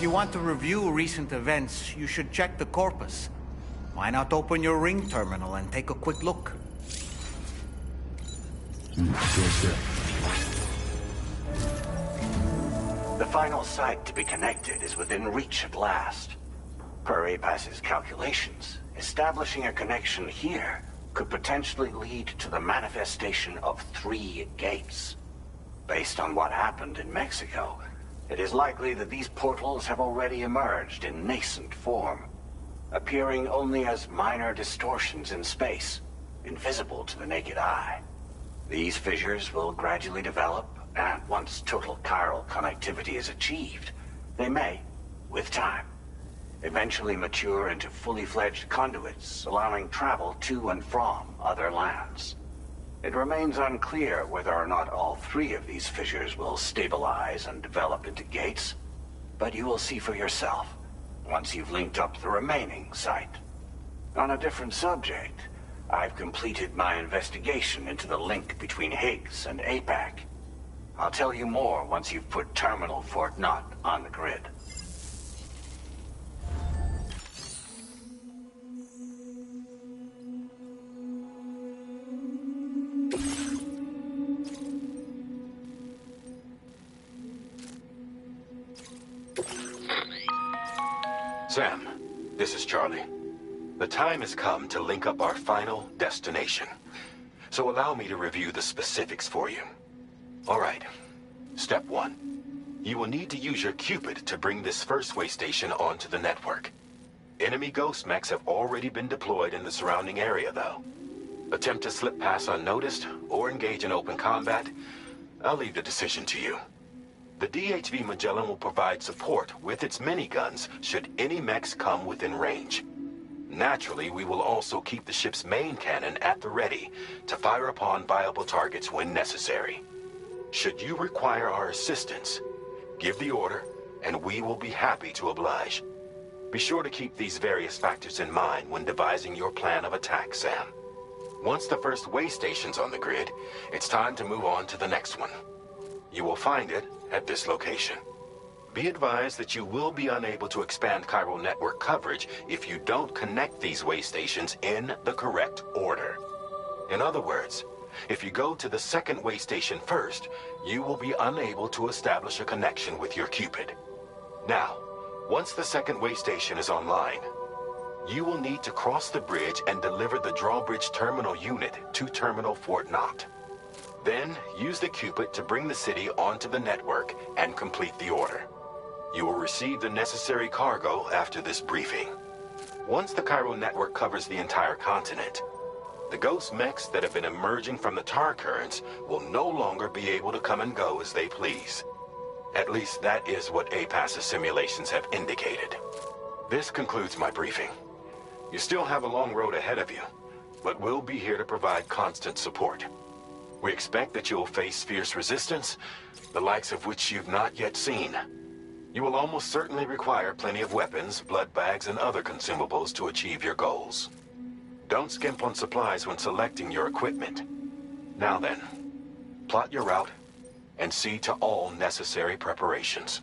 you want to review recent events, you should check the corpus. Why not open your ring terminal and take a quick look? Sure. The final site to be connected is within reach at last. Per APAS's calculations, establishing a connection here could potentially lead to the manifestation of 3 gates. Based on what happened in Mexico, it is likely that these portals have already emerged in nascent form, appearing only as minor distortions in space, invisible to the naked eye. These fissures will gradually develop, and once total chiral connectivity is achieved, they may, with time, eventually mature into fully fledged conduits, allowing travel to and from other lands. It remains unclear whether or not all 3 of these fissures will stabilize and develop into gates, but you will see for yourself once you've linked up the remaining site. On a different subject, I've completed my investigation into the link between Higgs and APAC. I'll tell you more once you've put Terminal Fort Knott on the grid. Sam, this is Charlie. The time has come to link up our final destination. So allow me to review the specifics for you. All right. Step 1. You will need to use your Cupid to bring this first way station onto the network. Enemy ghost mechs have already been deployed in the surrounding area, though. Attempt to slip past unnoticed or engage in open combat, I'll leave the decision to you. The DHV Magellan will provide support with its miniguns should any mechs come within range. Naturally, we will also keep the ship's main cannon at the ready to fire upon viable targets when necessary. Should you require our assistance, give the order, and we will be happy to oblige. Be sure to keep these various factors in mind when devising your plan of attack, Sam. Once the first way station's on the grid, it's time to move on to the next one. You will find it at this location. Be advised that you will be unable to expand chiral network coverage if you don't connect these way stations in the correct order. In other words, if you go to the second way station first, you will be unable to establish a connection with your Cupid. Now, once the second way station is online, you will need to cross the bridge and deliver the drawbridge terminal unit to Terminal Fort Knott. Then, use the Cupid to bring the city onto the network and complete the order. You will receive the necessary cargo after this briefing. Once the chiral network covers the entire continent, the ghost mechs that have been emerging from the tar currents will no longer be able to come and go as they please. At least that is what APAS's simulations have indicated. This concludes my briefing. You still have a long road ahead of you, but we'll be here to provide constant support. We expect that you'll face fierce resistance, the likes of which you've not yet seen. You will almost certainly require plenty of weapons, blood bags, and other consumables to achieve your goals. Don't skimp on supplies when selecting your equipment. Now then, plot your route and see to all necessary preparations.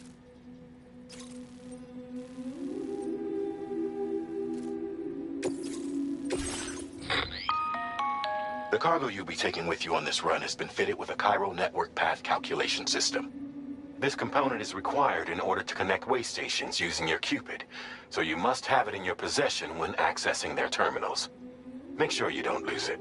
The cargo you'll be taking with you on this run has been fitted with a chiral network path calculation system. This component is required in order to connect way stations using your Cupid, so you must have it in your possession when accessing their terminals. Make sure you don't lose it.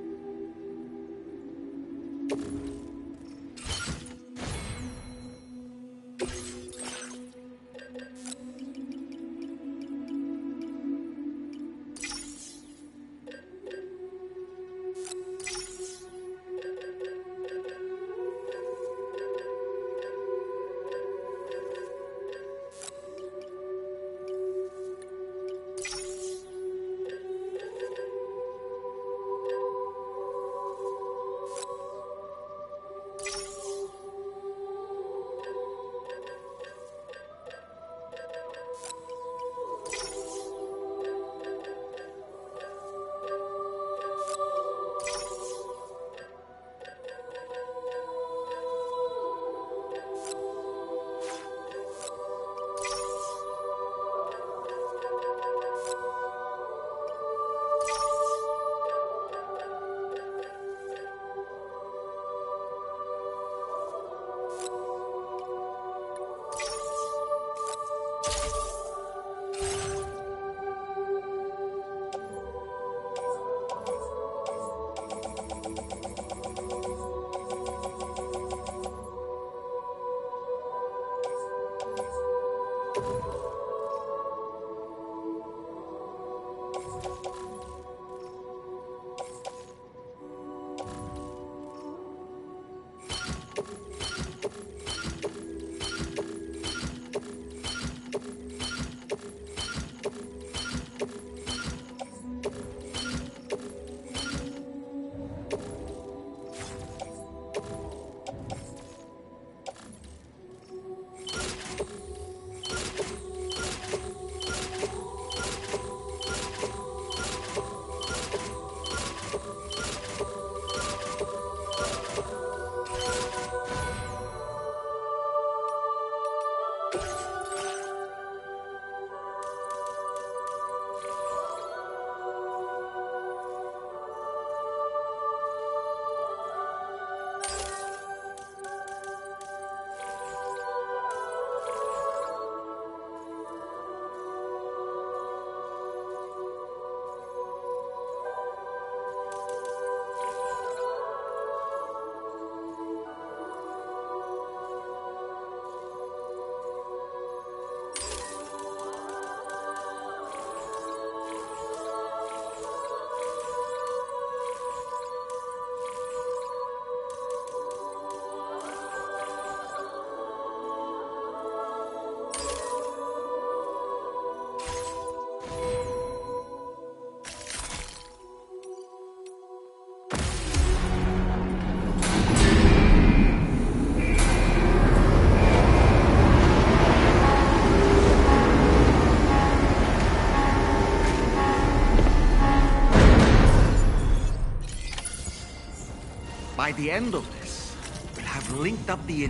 By the end of this, we'll have linked up the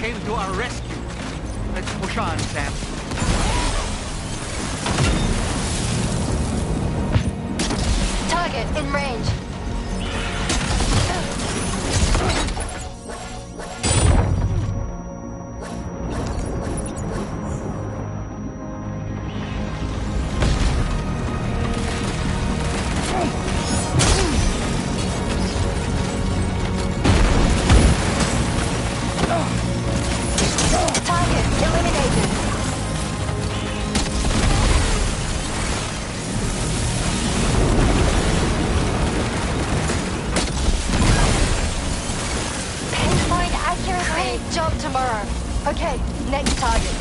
came to our rescue. Let's push on, Sam. Target in range. Okay, next target.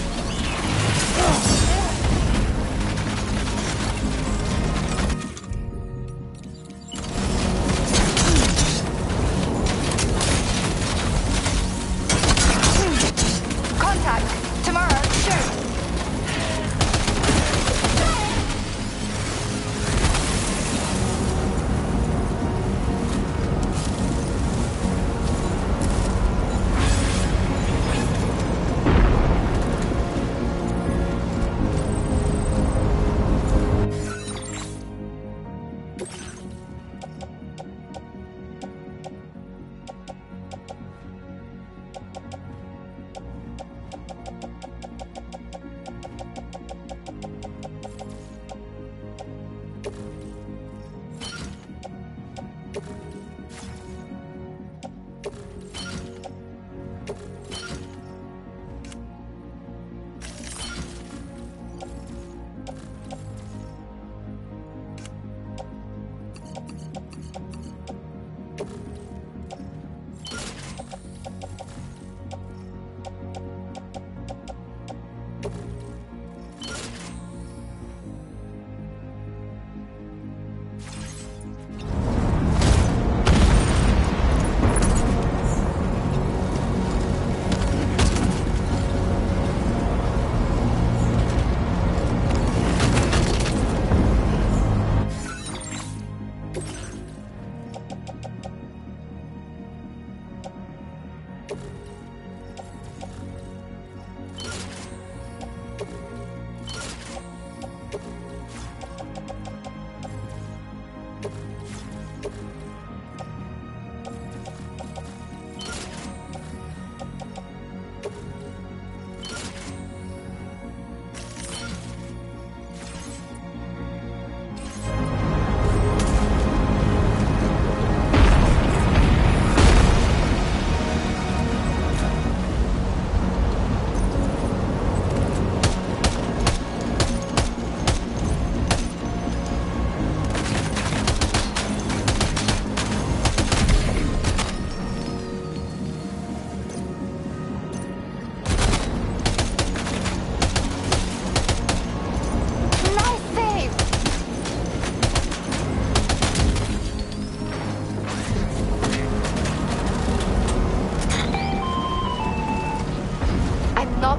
Contact. Tomorrow, shoot.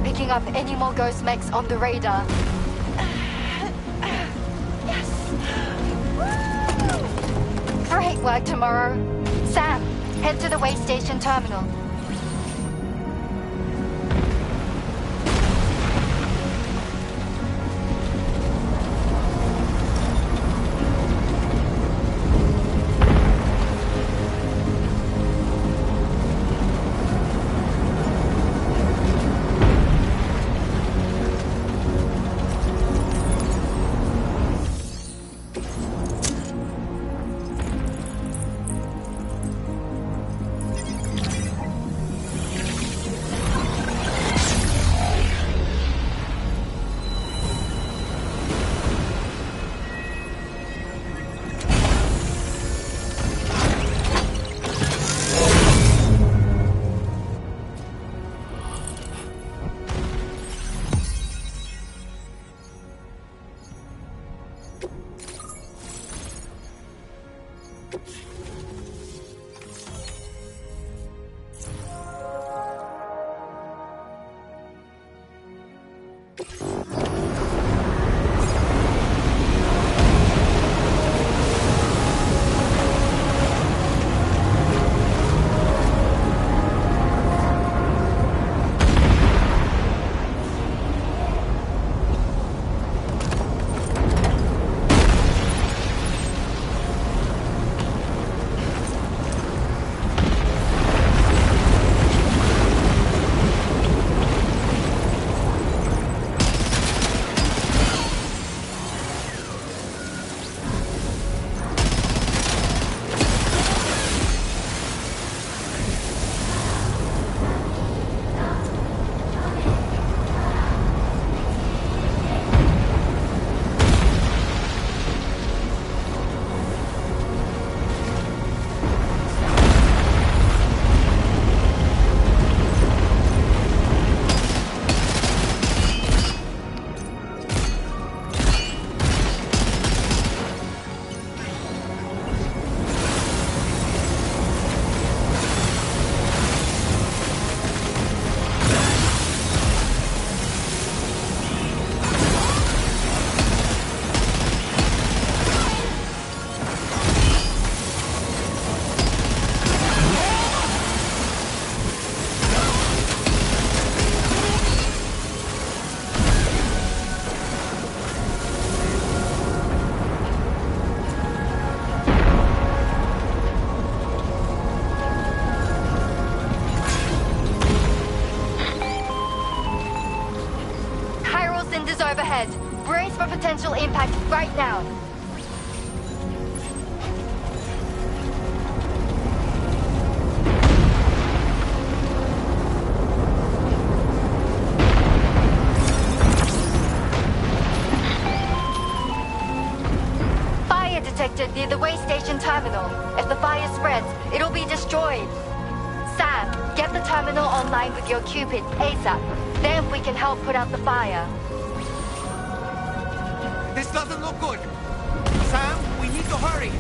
Picking up any more ghost mechs on the radar. Yes! Woo! Great work, Tomorrow. Sam, head to the way station terminal. overhead. Brace for potential impact right now. Fire detected near the way station terminal. If the fire spreads, it'll be destroyed. Sam, get the terminal online with your Cupid ASAP. Then we can help put out the fire. This doesn't look good. Sam, we need to hurry.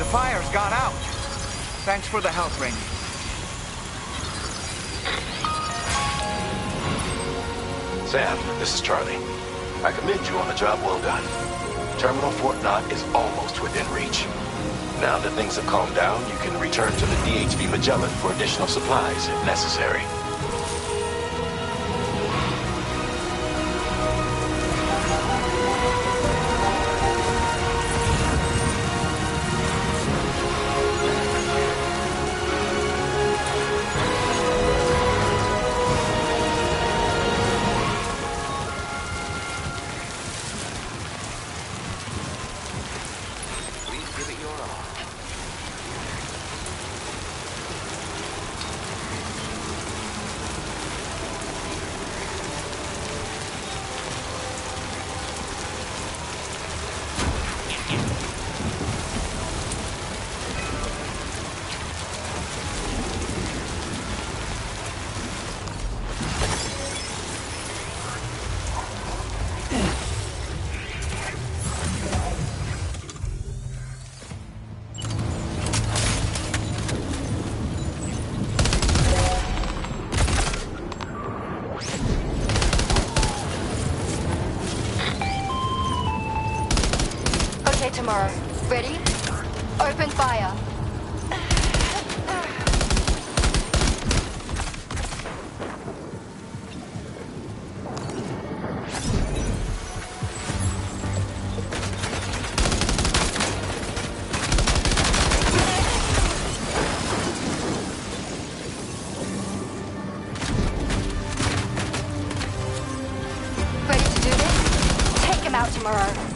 fire's gone out. Thanks for the help, Rainy. Sam, this is Charlie. I commend you on a job well done. Terminal Fort Knott is almost within reach. Now that things have calmed down, you can return to the DHV Magellan for additional supplies if necessary. Tomorrow. Ready? Open fire. Ready to do this? Take him out tomorrow.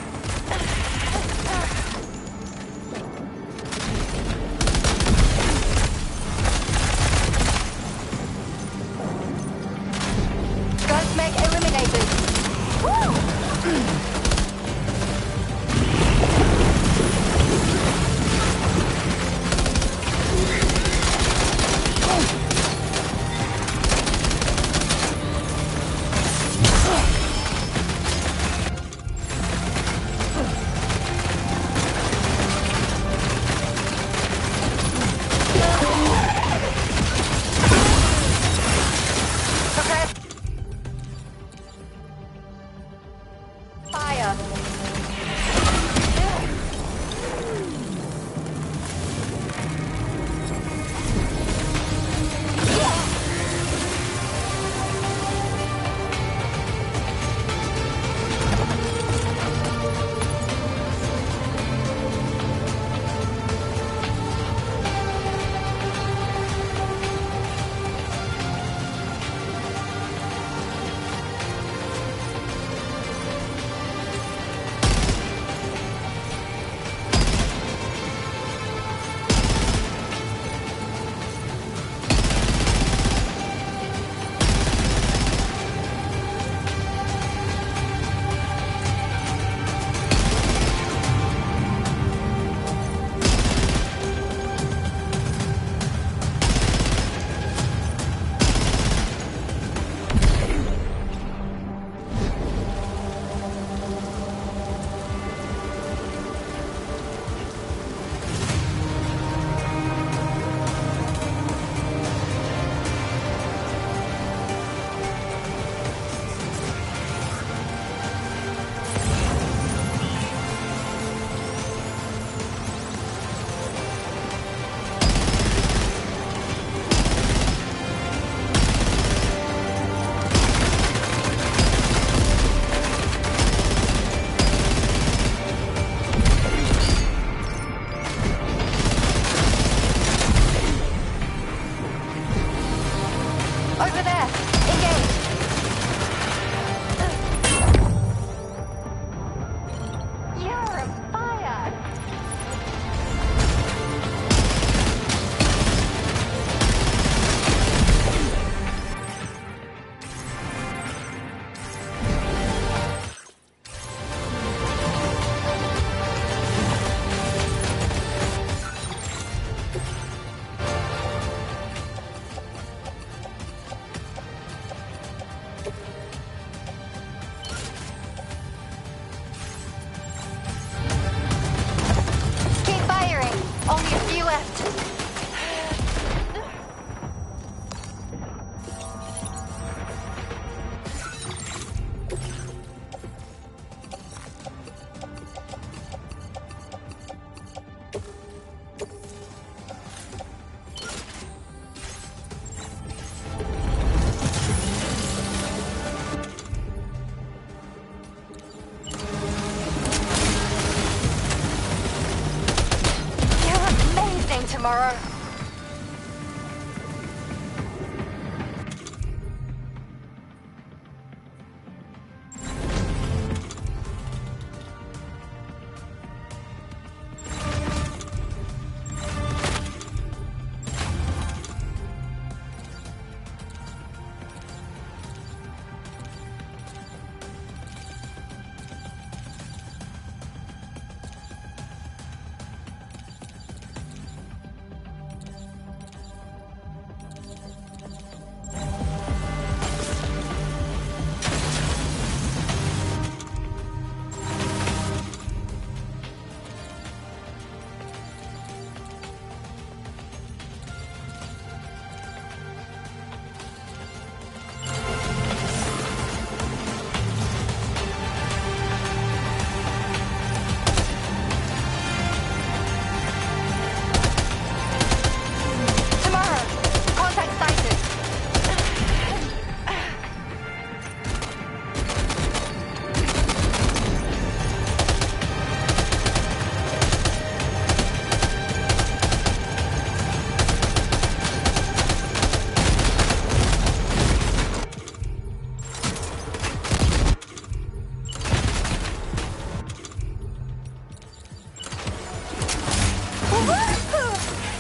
tomorrow.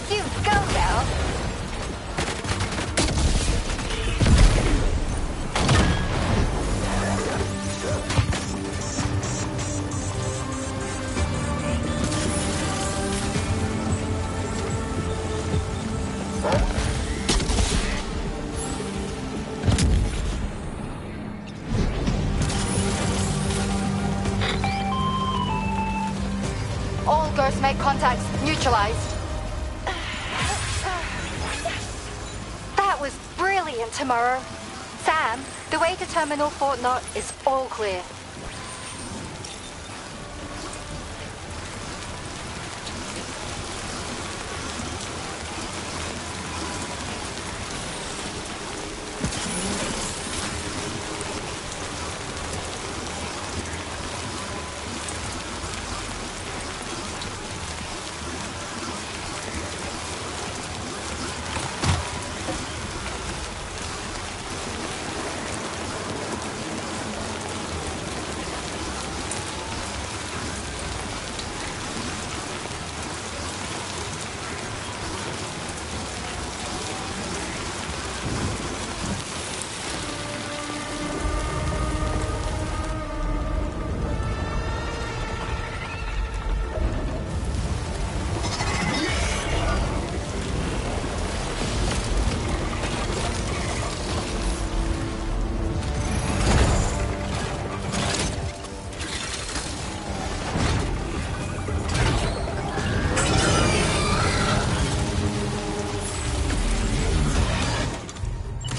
You go now. All ghost make contacts neutralized. That was brilliant, Tomorrow. Sam, the way to Terminal Fort Knot is all clear.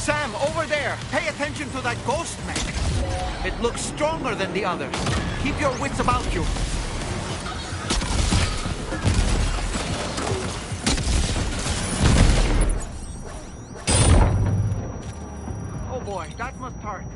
Sam, over there! Pay attention to that ghost mech! It looks stronger than the others. Keep your wits about you. Oh boy, that must hurt.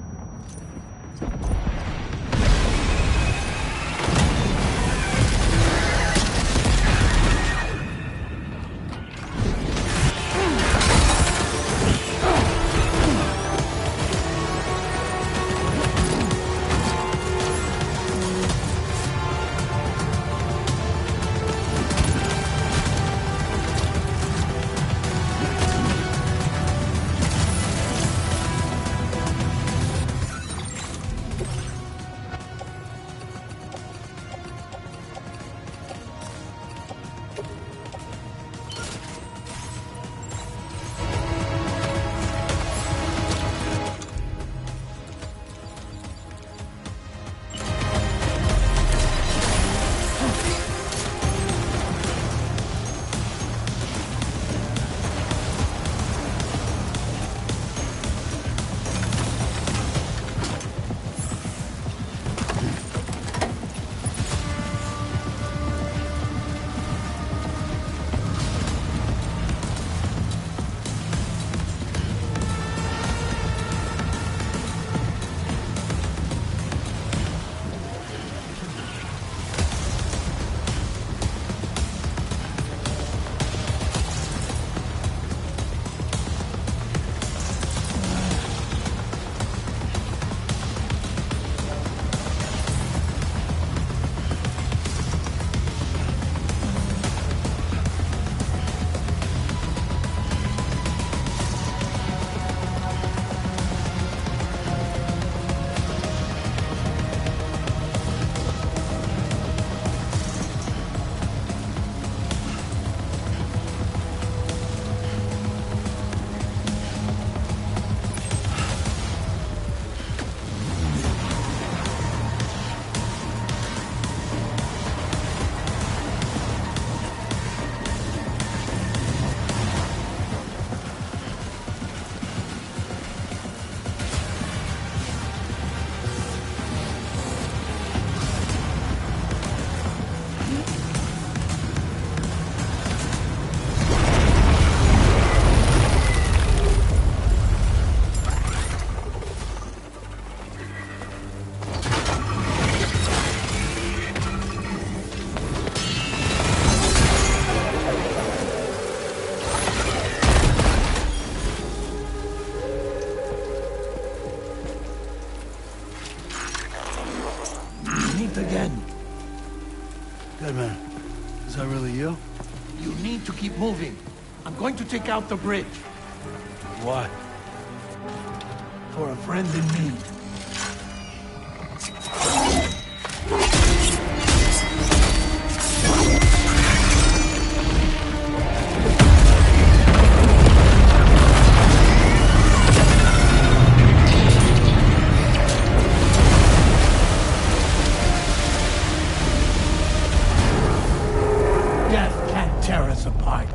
again. Deadman, is that really you? You need to keep moving. I'm going to take out the bridge. Why? For a friend in need. Death can't tear us apart.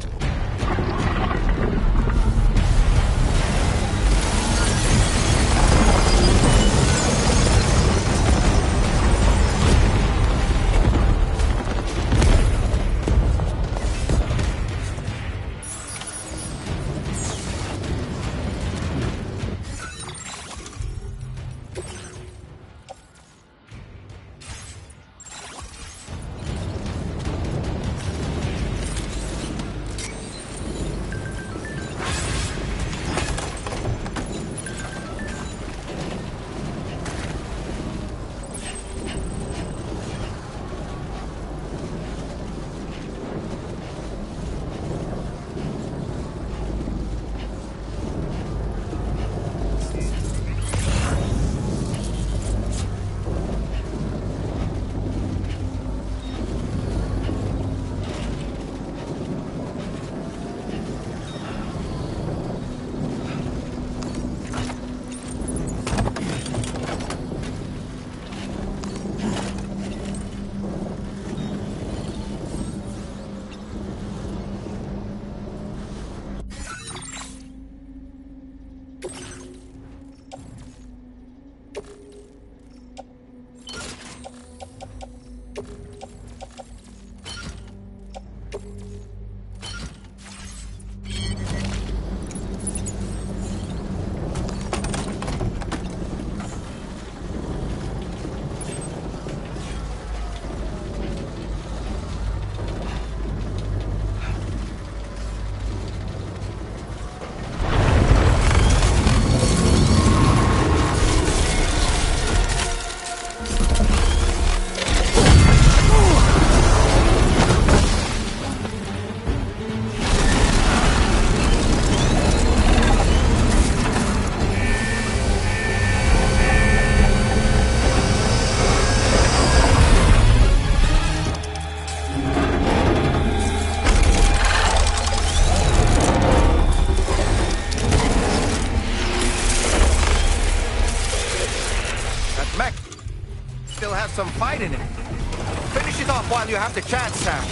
Still has some fight in it. Finish it off while you have the chance, Sam.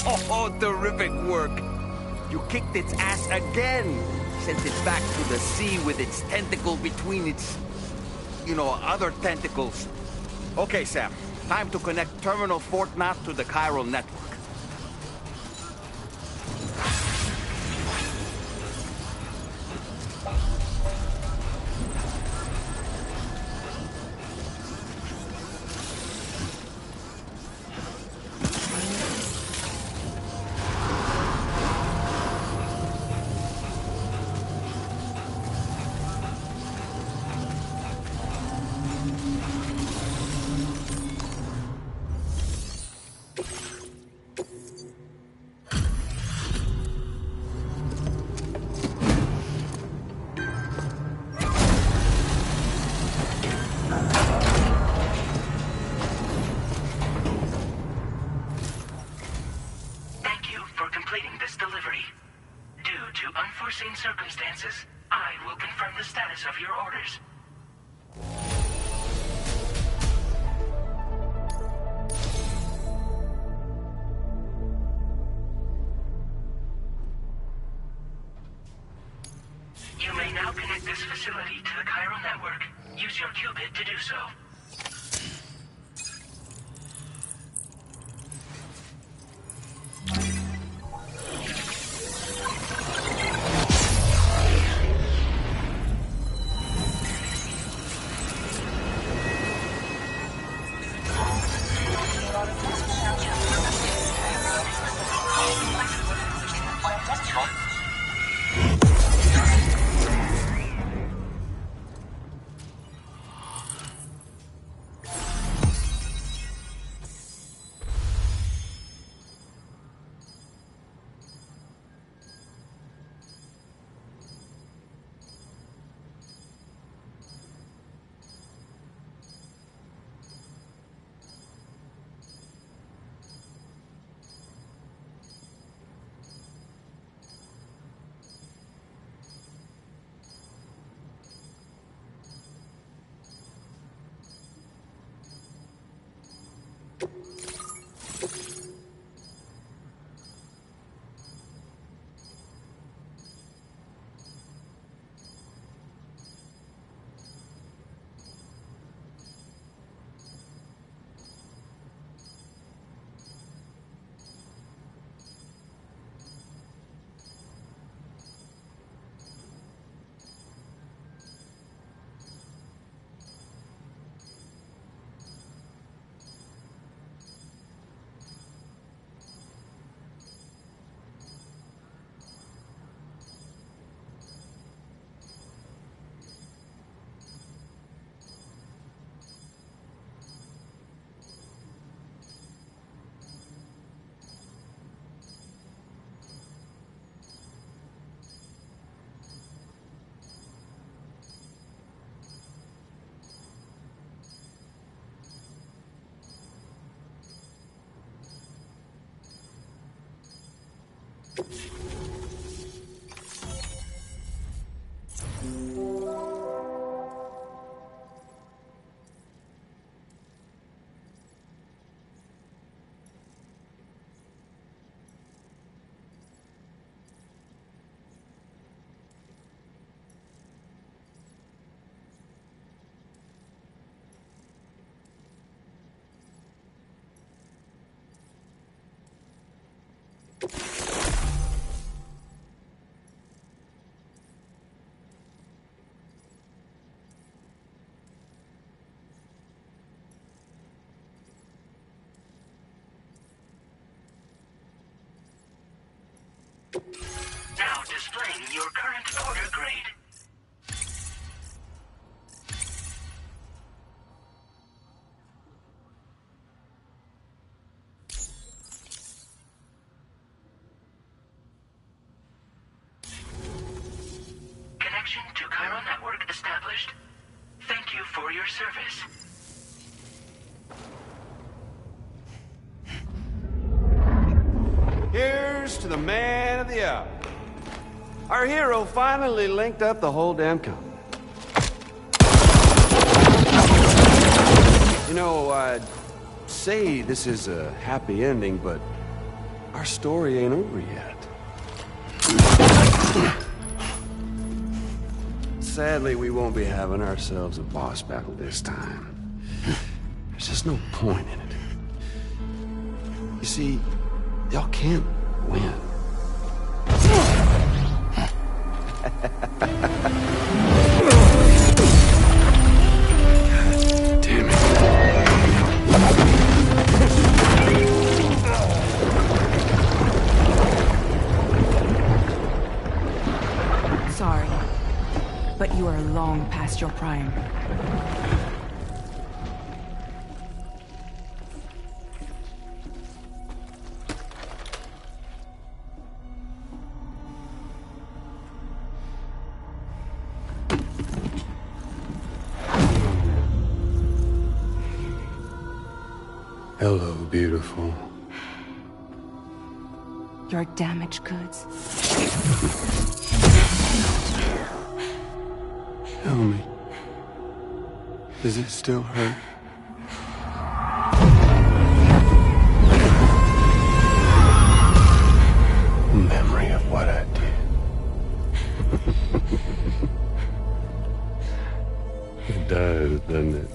Oh, terrific work. You kicked its ass again. Sent it back to the sea with its tentacle between its, other tentacles. Okay, Sam. Time to connect Terminal Fort Knot to the chiral network. unforeseen circumstances, I will confirm the status of your orders. You may now connect this facility to the chiral network. Use your qubit to do so. Now displaying your current order grade. Connection to chiral network established. Thank you for your service. Here's to the man of the hour. Our hero finally linked up the whole damn company. You know, I'd say this is a happy ending, but Our story ain't over yet. Sadly, we won't be having ourselves a boss battle this time. There's just no point in it. You see, y'all can't win. Damn it. Sorry, but you are long past your prime. Hello, beautiful. Your damaged goods. Tell me, does it still hurt? Memory of what I did. It does, doesn't it?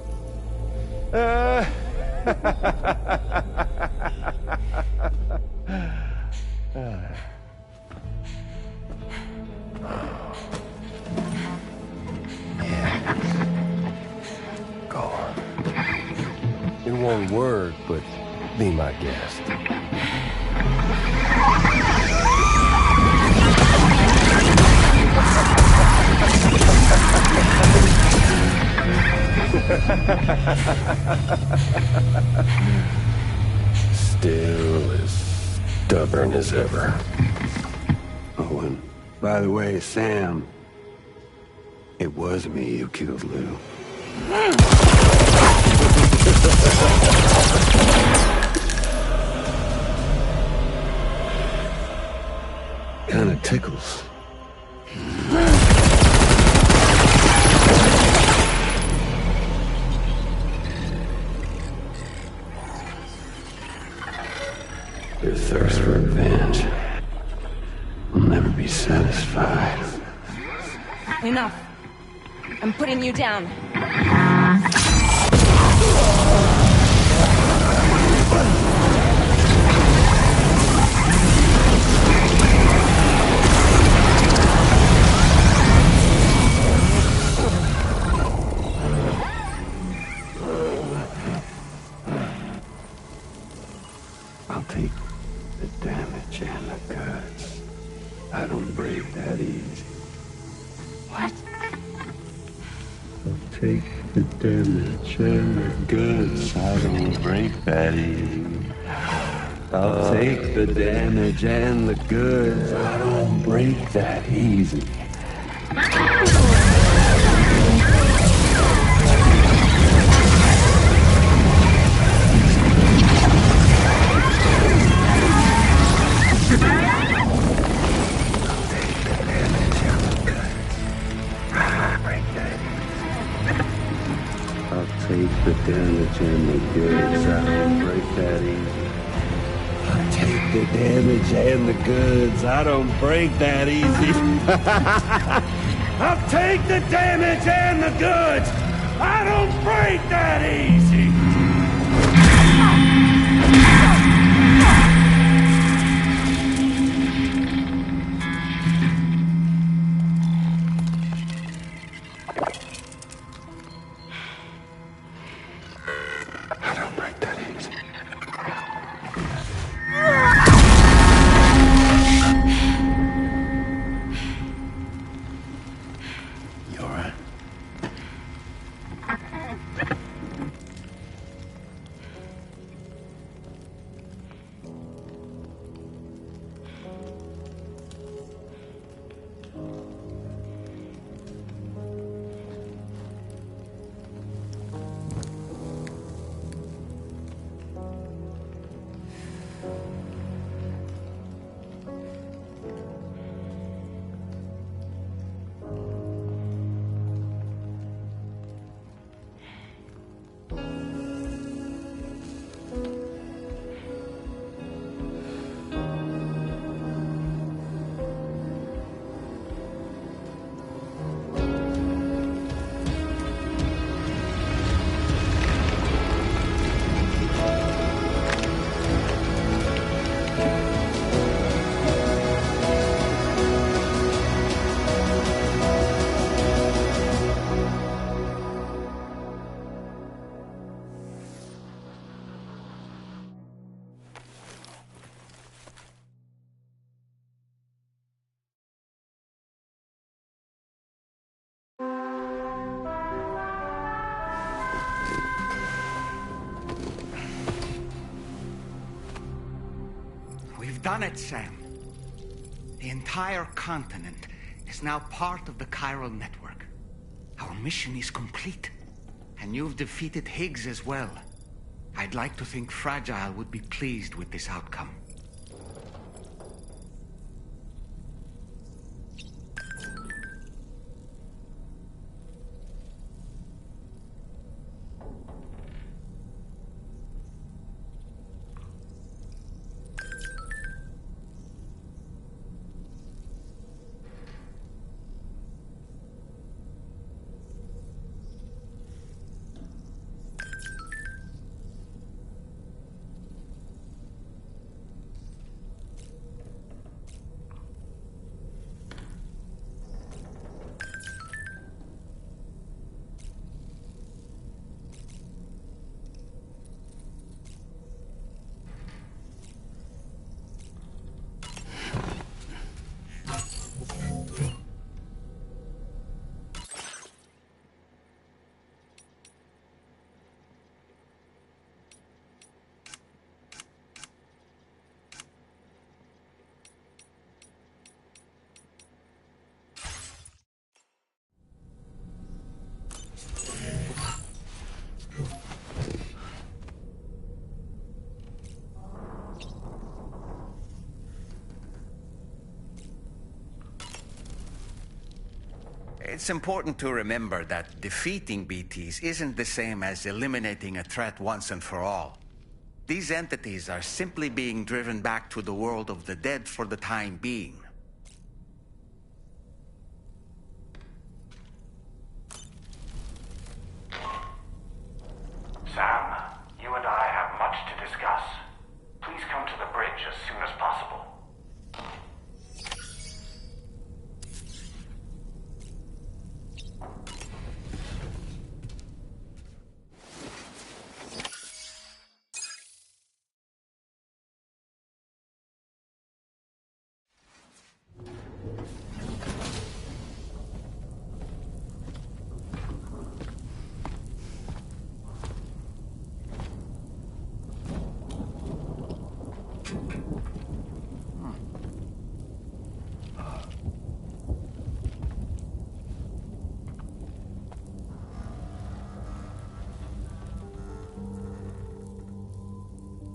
Go on. In one word, but be my guest. Still as stubborn as ever. Oh, and by the way, Sam, it was me who killed Lou. Kinda tickles. Your thirst for revenge will never be satisfied. Enough. I'm putting you down. I'll take the damage and the goods. I don't break that easy. What? I'll take the damage and the goods. I don't break that easy. I'll take the damage and the goods. I don't break that easy. Take the damage and the goods. I don't break that easy. I'll take the damage and the goods. I don't break that easy. I'll take the damage and the goods. I don't break that easy. done it, Sam. The entire continent is now part of the chiral network. Our mission is complete. And you've defeated Higgs as well. I'd like to think Fragile would be pleased with this outcome. It's important to remember that defeating BTs isn't the same as eliminating a threat once and for all. These entities are simply being driven back to the world of the dead for the time being. Sam, you and I have much to discuss. Please come to the bridge as soon as possible.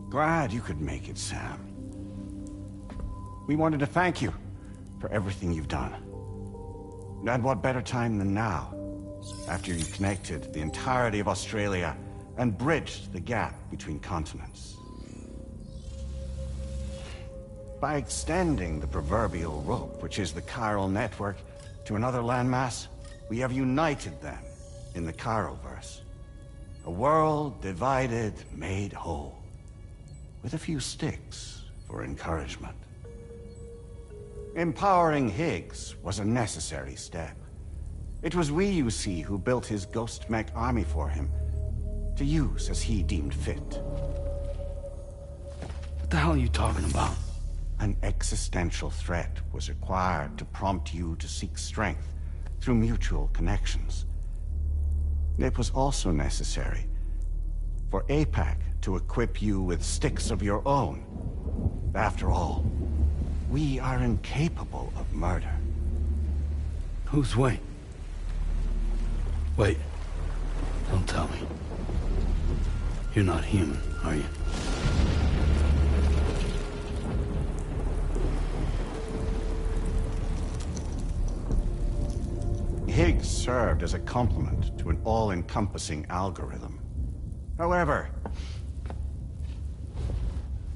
Glad you could make it, Sam. We wanted to thank you for everything you've done. And what better time than now, after you connected the entirety of Australia and bridged the gap between continents. By extending the proverbial rope, which is the chiral network, to another landmass, we have united them in the Chiroverse. A world divided, made whole. With a few sticks for encouragement. Empowering Higgs was a necessary step. It was we, you see, who built his ghost mech army for him, to use as he deemed fit. What the hell are you talking about? An existential threat was required to prompt you to seek strength through mutual connections. It was also necessary for APAC to equip you with sticks of your own. After all, we are incapable of murder. Who's we? Wait. Don't tell me. You're not human, are you? Higgs served as a complement to an all-encompassing algorithm. However,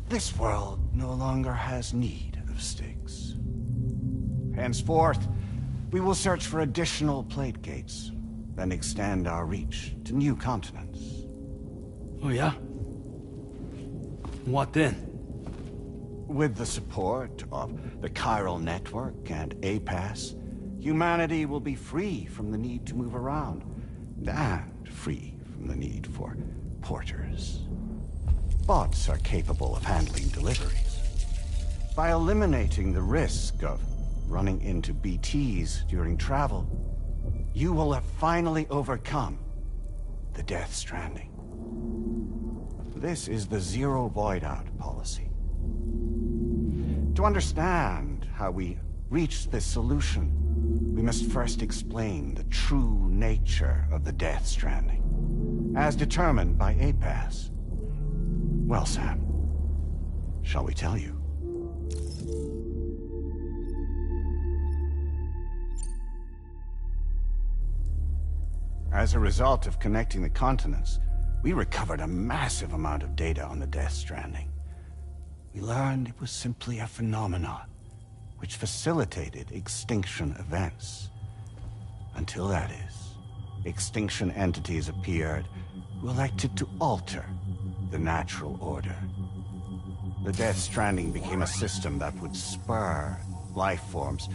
this world no longer has need of sticks. Henceforth, we will search for additional plate gates, then extend our reach to new continents. Oh yeah? What then? With the support of the chiral network and APAS, humanity will be free from the need to move around, and free from the need for porters. Bots are capable of handling deliveries. By eliminating the risk of running into BTs during travel, you will have finally overcome the Death Stranding. This is the Zero Void Out policy. To understand how we reached this solution, we must first explain the true nature of the Death Stranding, as determined by APAS. Well, Sam, shall we tell you? As a result of connecting the continents, we recovered a massive amount of data on the Death Stranding. We learned it was simply a phenomenon which facilitated extinction events. Until that is, extinction entities appeared who elected to alter the natural order. The Death Stranding became a system that would spur life forms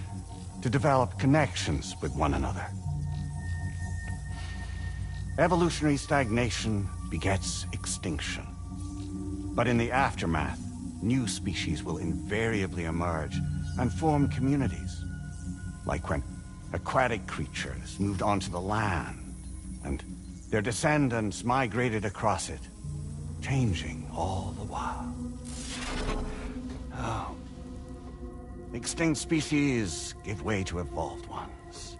to develop connections with one another. Evolutionary stagnation begets extinction. But in the aftermath, new species will invariably emerge and form communities. Like when aquatic creatures moved onto the land, and their descendants migrated across it, changing all the while. Oh. Extinct species give way to evolved ones.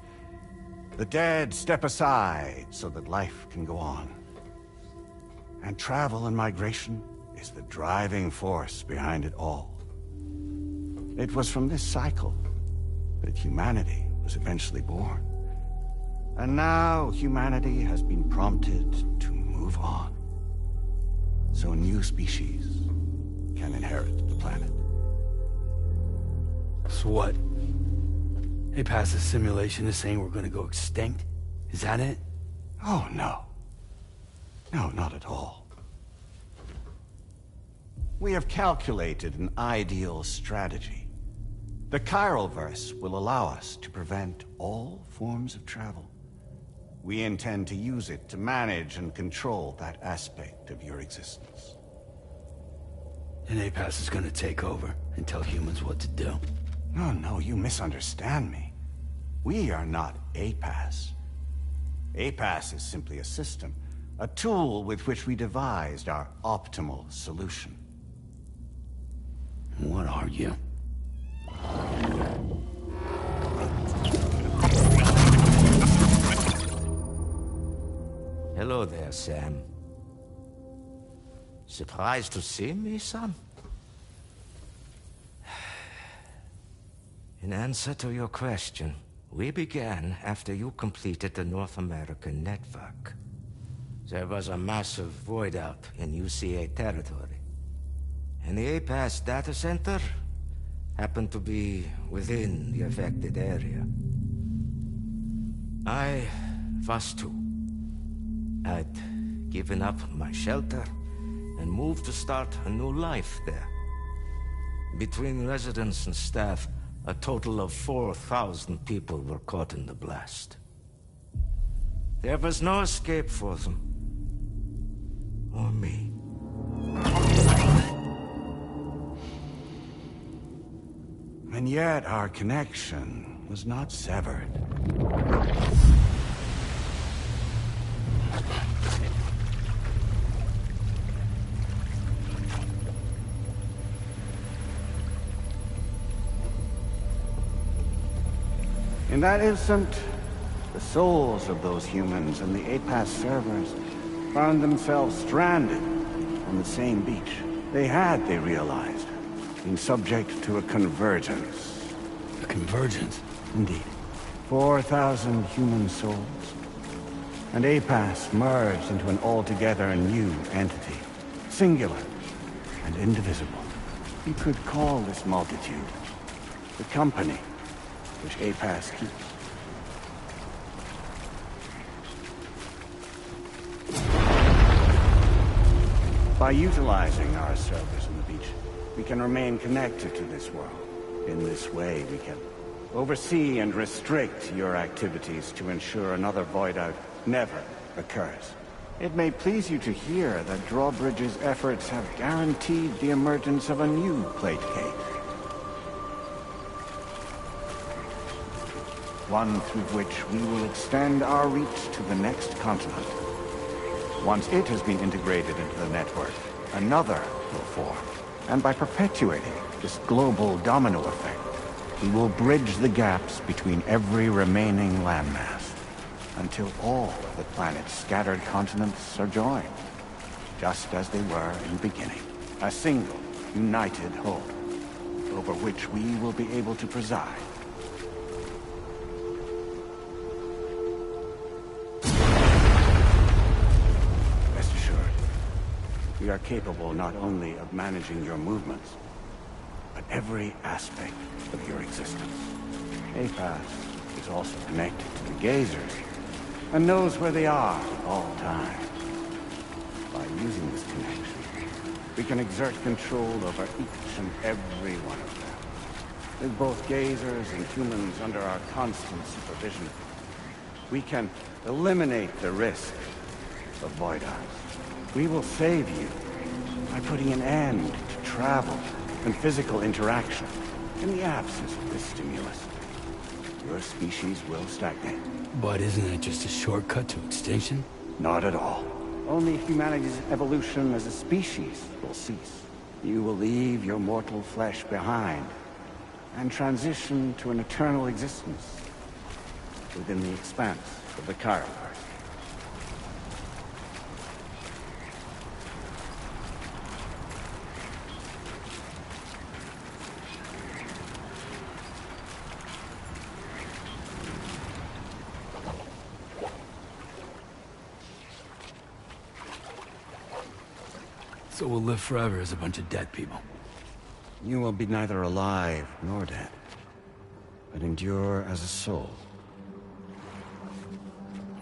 The dead step aside so that life can go on. And travel and migration is the driving force behind it all. It was from this cycle that humanity was eventually born. And now humanity has been prompted to move on. So new species can inherit the planet. So what? APAS's simulation is saying we're gonna go extinct? Is that it? Oh, no. No, not at all. We have calculated an ideal strategy. The Chiralverse will allow us to prevent all forms of travel. We intend to use it to manage and control that aspect of your existence. And APAS is gonna take over and tell humans what to do. No, no, you misunderstand me. We are not APAS. APAS is simply a system, a tool with which we devised our optimal solution. What are you? Hello there, Sam. Surprised to see me, son? In answer to your question, we began after you completed the North American network. There was a massive void out in UCA territory, and the APAS data center happened to be within the affected area. I was too. I'd given up my shelter and moved to start a new life there. Between residents and staff, a total of 4,000 people were caught in the blast. There was no escape for them. Or me. And yet our connection was not severed. In that instant, the souls of those humans and the APAS servers found themselves stranded on the same beach. They realized, been subject to a convergence. A convergence? Indeed. 4,000 human souls. And APAS merged into an altogether new entity. Singular and indivisible. You could call this multitude the company which APAS keeps. By utilizing our servers on the beach, we can remain connected to this world. In this way, we can oversee and restrict your activities to ensure another void out never occurs. It may please you to hear that Drawbridge's efforts have guaranteed the emergence of a new plate gate. One through which we will extend our reach to the next continent. Once it has been integrated into the network, another will form. And by perpetuating this global domino effect, we will bridge the gaps between every remaining landmass until all of the planet's scattered continents are joined, just as they were in the beginning. A single, united whole, over which we will be able to preside. Rest assured, we are capable not only of managing your movements, but every aspect of your existence. APAS is also connected to the gazers, and knows where they are at all times. By using this connection, we can exert control over each and every one of them. With both gazers and humans under our constant supervision, we can eliminate the risk of void eyes. We will save you by putting an end to travel and physical interaction. In the absence of this stimulus, your species will stagnate. But isn't that just a shortcut to extinction? Not at all. Only humanity's evolution as a species will cease. You will leave your mortal flesh behind and transition to an eternal existence within the expanse of the Chiral. So we'll live forever as a bunch of dead people. You will be neither alive nor dead, but endure as a soul.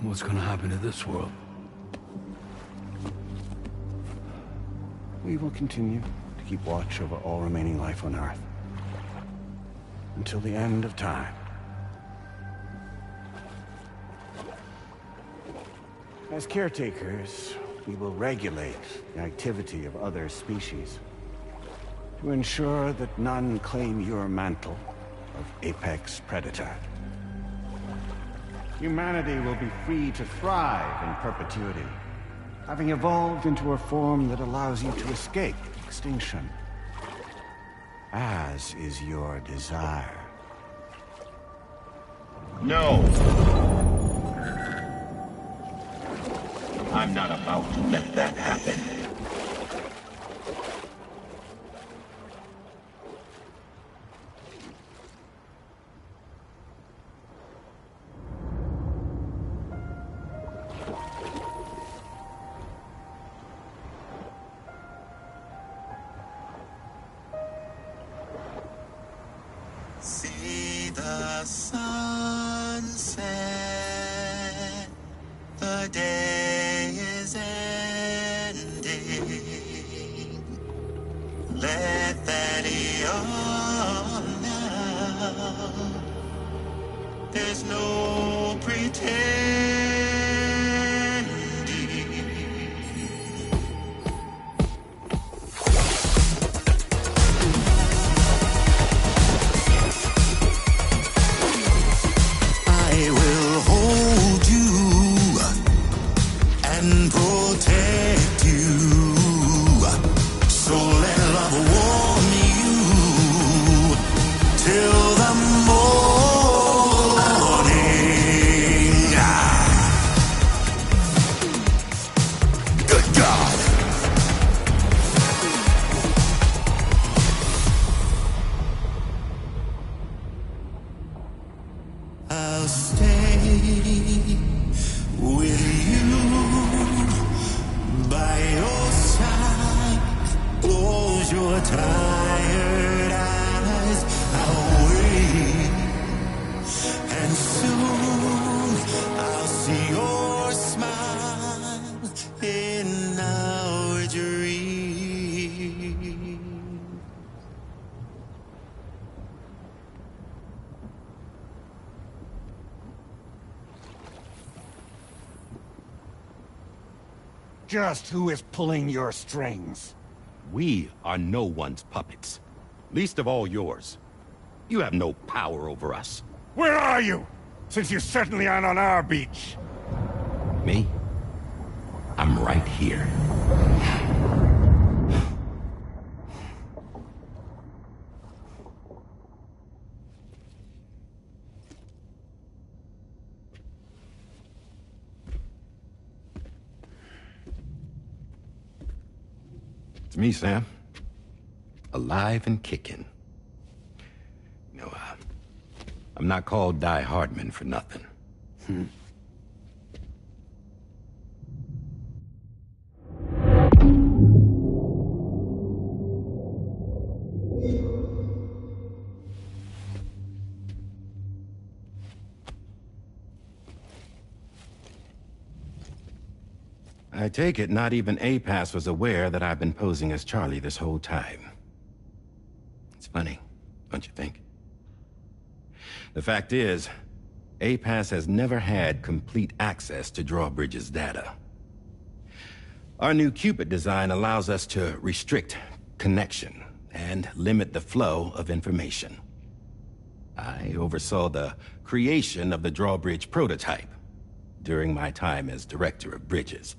What's gonna happen to this world? We will continue to keep watch over all remaining life on Earth until the end of time. As caretakers, we will regulate the activity of other species to ensure that none claim your mantle of apex predator. Humanity will be free to thrive in perpetuity, having evolved into a form that allows you to escape extinction, as is your desire. No! I'm not about to let that happen. See the sunset, the day is ending. Let that yawn now. There's no pretending. I will hold you and protect you. So let love warm you till the morning. Good God. I'll stay with you by your side. Close your tired eyes. I'll wait, and soon I'll see your smile in our dream. Just who is pulling your strings? We are no one's puppets. Least of all yours. You have no power over us. Where are you? Since you certainly aren't on our beach. Me? I'm right here. It's me, Sam. Alive and kicking. I'm not called Die Hardman for nothing. I take it not even APAS was aware that I've been posing as Charlie this whole time. It's funny, don't you think? The fact is, APAS has never had complete access to Drawbridge's data. Our new Cupid design allows us to restrict connection and limit the flow of information. I oversaw the creation of the Drawbridge prototype during my time as Director of Bridges.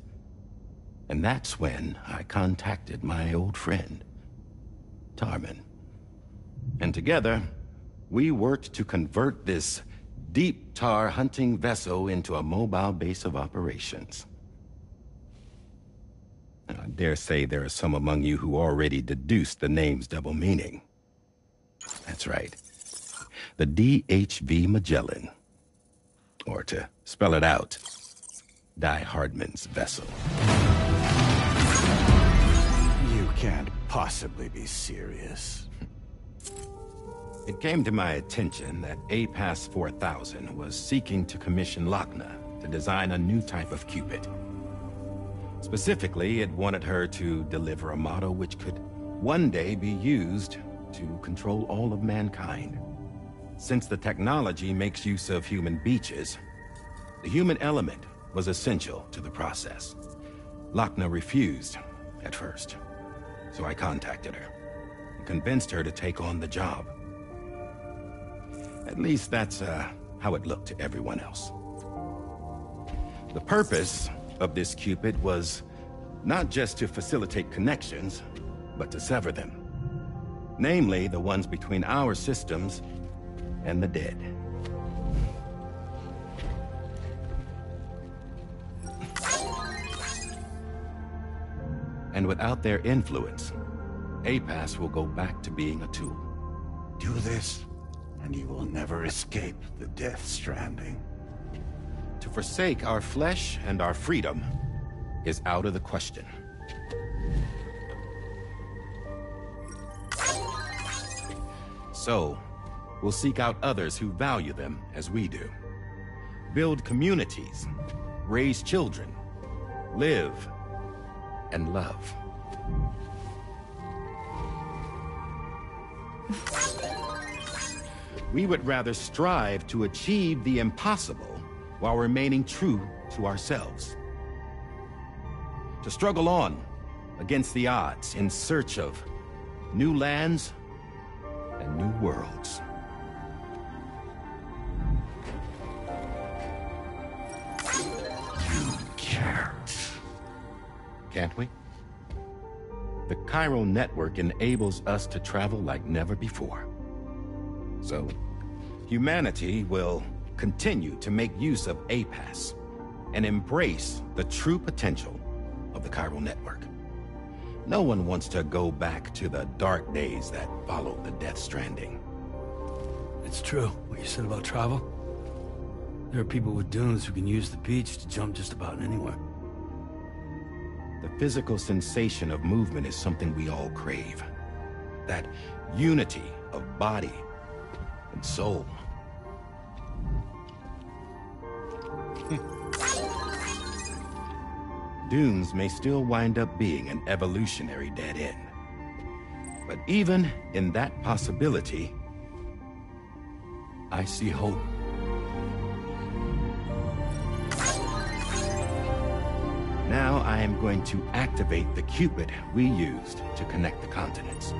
And that's when I contacted my old friend, Tarman. And together, we worked to convert this deep tar hunting vessel into a mobile base of operations. I dare say there are some among you who already deduced the name's double meaning. That's right. The DHV Magellan. Or to spell it out, Die Hardman's vessel. You can't possibly be serious. It came to my attention that APAS 4000 was seeking to commission Lochna to design a new type of Cupid. Specifically, it wanted her to deliver a model which could one day be used to control all of mankind. Since the technology makes use of human beaches, the human element was essential to the process. Lochna refused at first, so I contacted her and convinced her to take on the job. At least that's how it looked to everyone else. The purpose of this Cupid was not just to facilitate connections, but to sever them. Namely, the ones between our systems and the dead. And without their influence, APAS will go back to being a tool. Do this, and you will never escape the death stranding. To forsake our flesh and our freedom is out of the question. So, we'll seek out others who value them as we do. Build communities, raise children, live, and love. We would rather strive to achieve the impossible while remaining true to ourselves. To struggle on against the odds in search of new lands and new worlds. You can't. Can't we? The chiral network enables us to travel like never before. So, humanity will continue to make use of APAS and embrace the true potential of the chiral network. No one wants to go back to the dark days that followed the Death Stranding. It's true, what you said about travel. There are people with dunes who can use the beach to jump just about anywhere. The physical sensation of movement is something we all crave. That unity of body and soul. Dunes may still wind up being an evolutionary dead end. But even in that possibility, I see hope. Now I am going to activate the Cupid we used to connect the continents.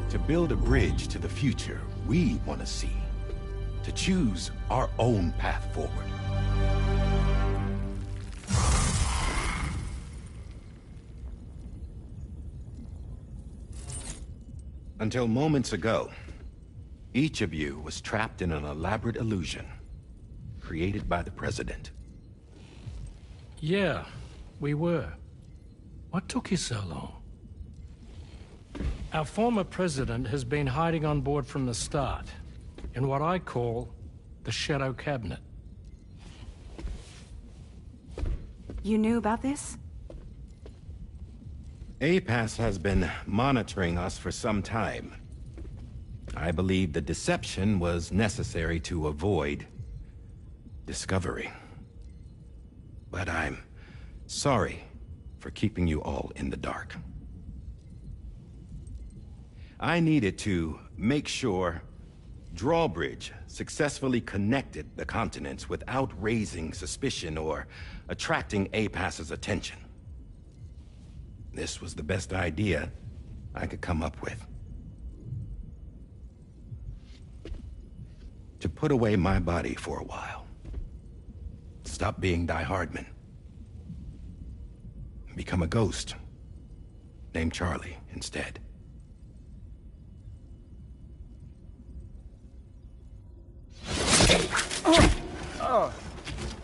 To build a bridge to the future we want to see, to choose our own path forward. Until moments ago, each of you was trapped in an elaborate illusion created by the President. Yeah, we were. What took you so long? Our former president has been hiding on board from the start, in what I call the Shadow Cabinet. You knew about this? APAS has been monitoring us for some time. I believe the deception was necessary to avoid discovery. But I'm sorry for keeping you all in the dark. I needed to make sure Drawbridge successfully connected the continents without raising suspicion or attracting APAS's attention. This was the best idea I could come up with. To put away my body for a while. Stop being Die Hardman. Become a ghost. Named Charlie instead.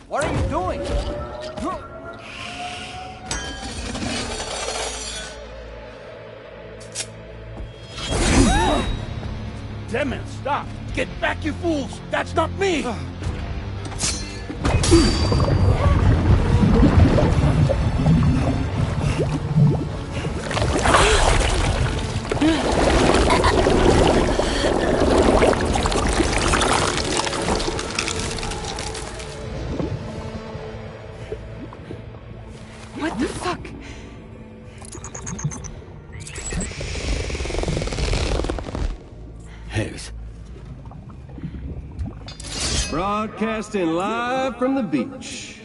What are you doing? Damn it, stop! Get back, you fools! That's not me! What the fuck? Higgs. Broadcasting live from the beach.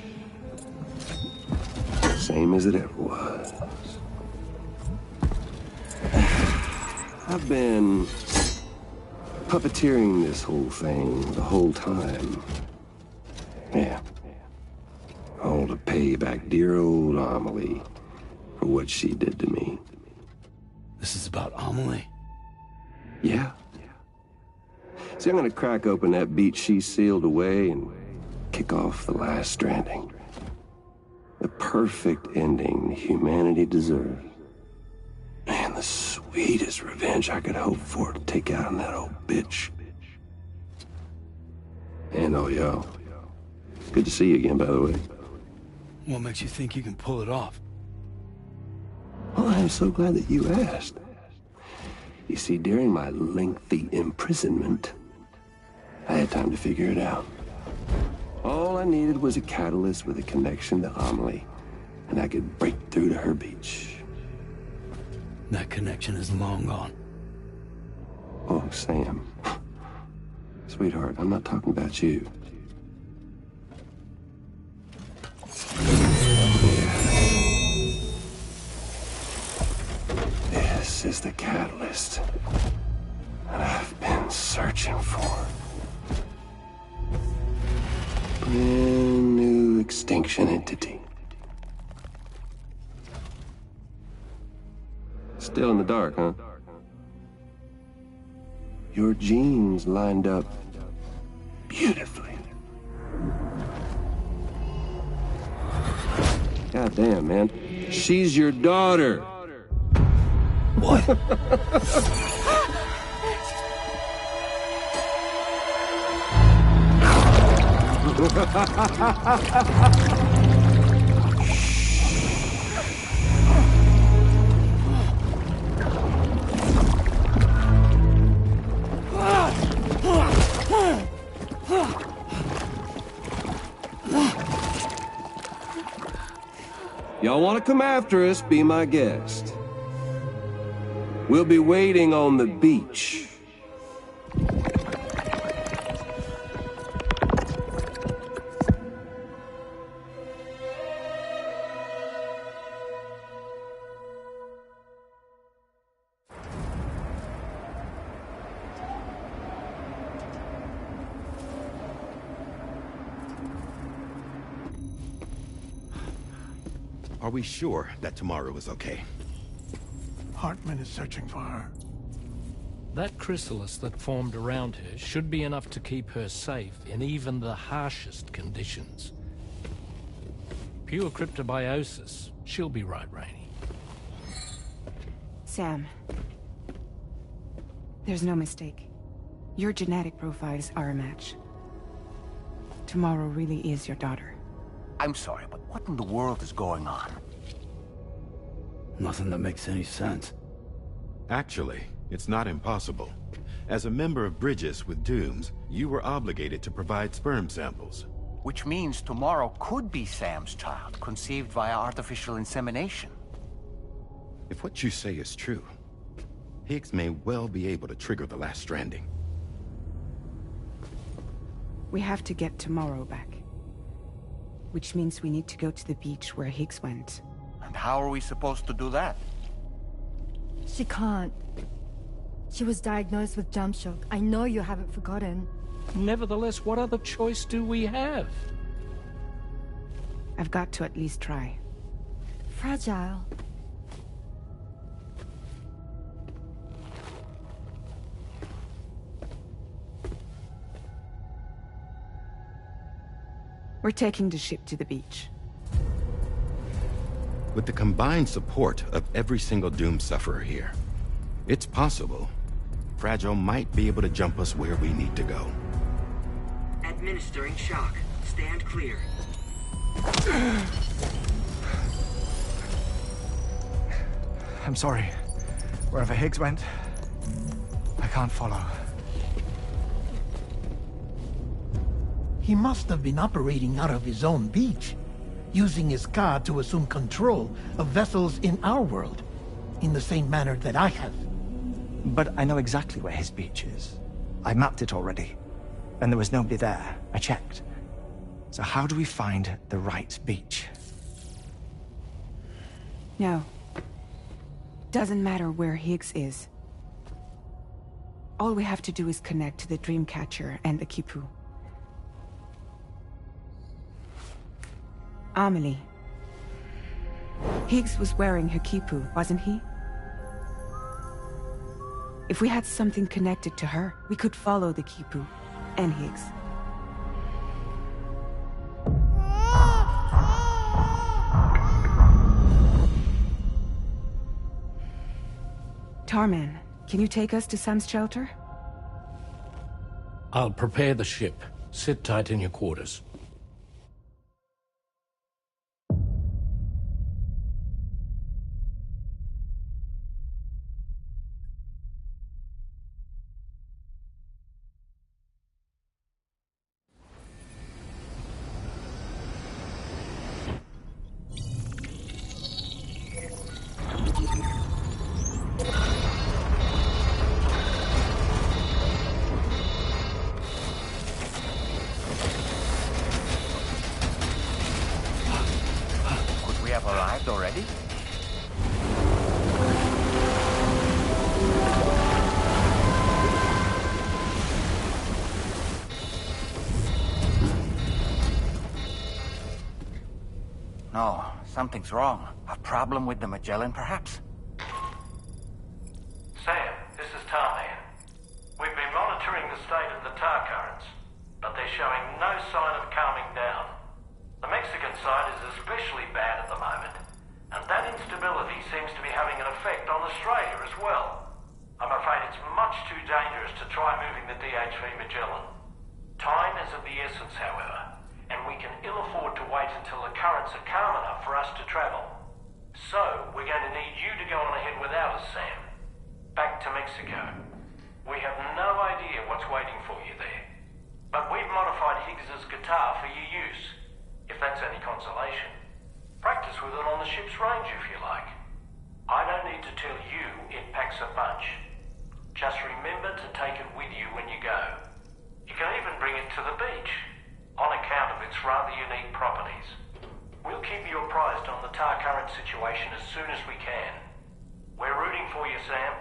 Same as it ever was. I've been puppeteering this whole thing the whole time. Yeah. All to pay back dear old Amelie for what she did to me. This is about Amelie? Yeah. See, I'm gonna crack open that beach she sealed away and kick off the last Stranding. The perfect ending humanity deserves. And the sweetest revenge I could hope for to take out on that old bitch. And oh, yo. Good to see you again, by the way. What makes you think you can pull it off? Well, I'm so glad that you asked. You see, during my lengthy imprisonment, I had time to figure it out. All I needed was a catalyst with a connection to Amelie, and I could break through to her beach. That connection is long gone. Oh, Sam. Sweetheart, I'm not talking about you. This is the catalyst that I've been searching for. Brand new extinction entity. Still in the dark, huh? Your genes lined up beautifully. God damn, man. She's your daughter. What? Y'all want to come after us, be my guest. We'll be waiting on the beach. Are we sure that tomorrow is okay? Hartman is searching for her. That chrysalis that formed around her should be enough to keep her safe in even the harshest conditions. Pure cryptobiosis. She'll be right, Rainey. Sam. There's no mistake. Your genetic profiles are a match. Tomorrow really is your daughter. I'm sorry, but what in the world is going on? Nothing that makes any sense. Actually, it's not impossible. As a member of Bridges with Dooms, you were obligated to provide sperm samples. Which means tomorrow could be Sam's child, conceived via artificial insemination. If what you say is true, Higgs may well be able to trigger the last Stranding. We have to get Tomorrow back. Which means we need to go to the beach where Higgs went. And how are we supposed to do that? She can't. She was diagnosed with jump shock. I know you haven't forgotten. Nevertheless, what other choice do we have? I've got to at least try. Fragile. We're taking the ship to the beach. With the combined support of every single Doom sufferer here, it's possible Fragile might be able to jump us where we need to go. Administering shock. Stand clear. I'm sorry. Wherever Higgs went, I can't follow. He must have been operating out of his own beach, using his car to assume control of vessels in our world, in the same manner that I have. But I know exactly where his beach is. I mapped it already, and there was nobody there. I checked. So how do we find the right beach? No. Doesn't matter where Higgs is. All we have to do is connect to the Dreamcatcher and the Kipu. Amelie. Higgs was wearing her Kipu, wasn't he? If we had something connected to her, we could follow the Kipu and Higgs. Tarman, can you take us to Sam's shelter? I'll prepare the ship. Sit tight in your quarters. Already? No, something's wrong. A problem with the Magellan, perhaps? Sam, this is Tarman. We've been monitoring the state of the tar currents, but they're showing no sign of calming down. The Mexican side is especially bad at the moment. And that instability seems to be having an effect on Australia as well. I'm afraid it's much too dangerous to try moving the DHV Magellan. Time is of the essence, however, and we can ill afford to wait until the currents are calm enough for us to travel. So, we're going to need you to go on ahead without us, Sam. Back to Mexico. We have no idea what's waiting for you there. But we've modified Higgs's guitar for your use, if that's any consolation. Practice with it on the ship's range if you like. I don't need to tell you it packs a punch. Just remember to take it with you when you go. You can even bring it to the beach, on account of its rather unique properties. We'll keep you apprised on the tar current situation as soon as we can. We're rooting for you, Sam.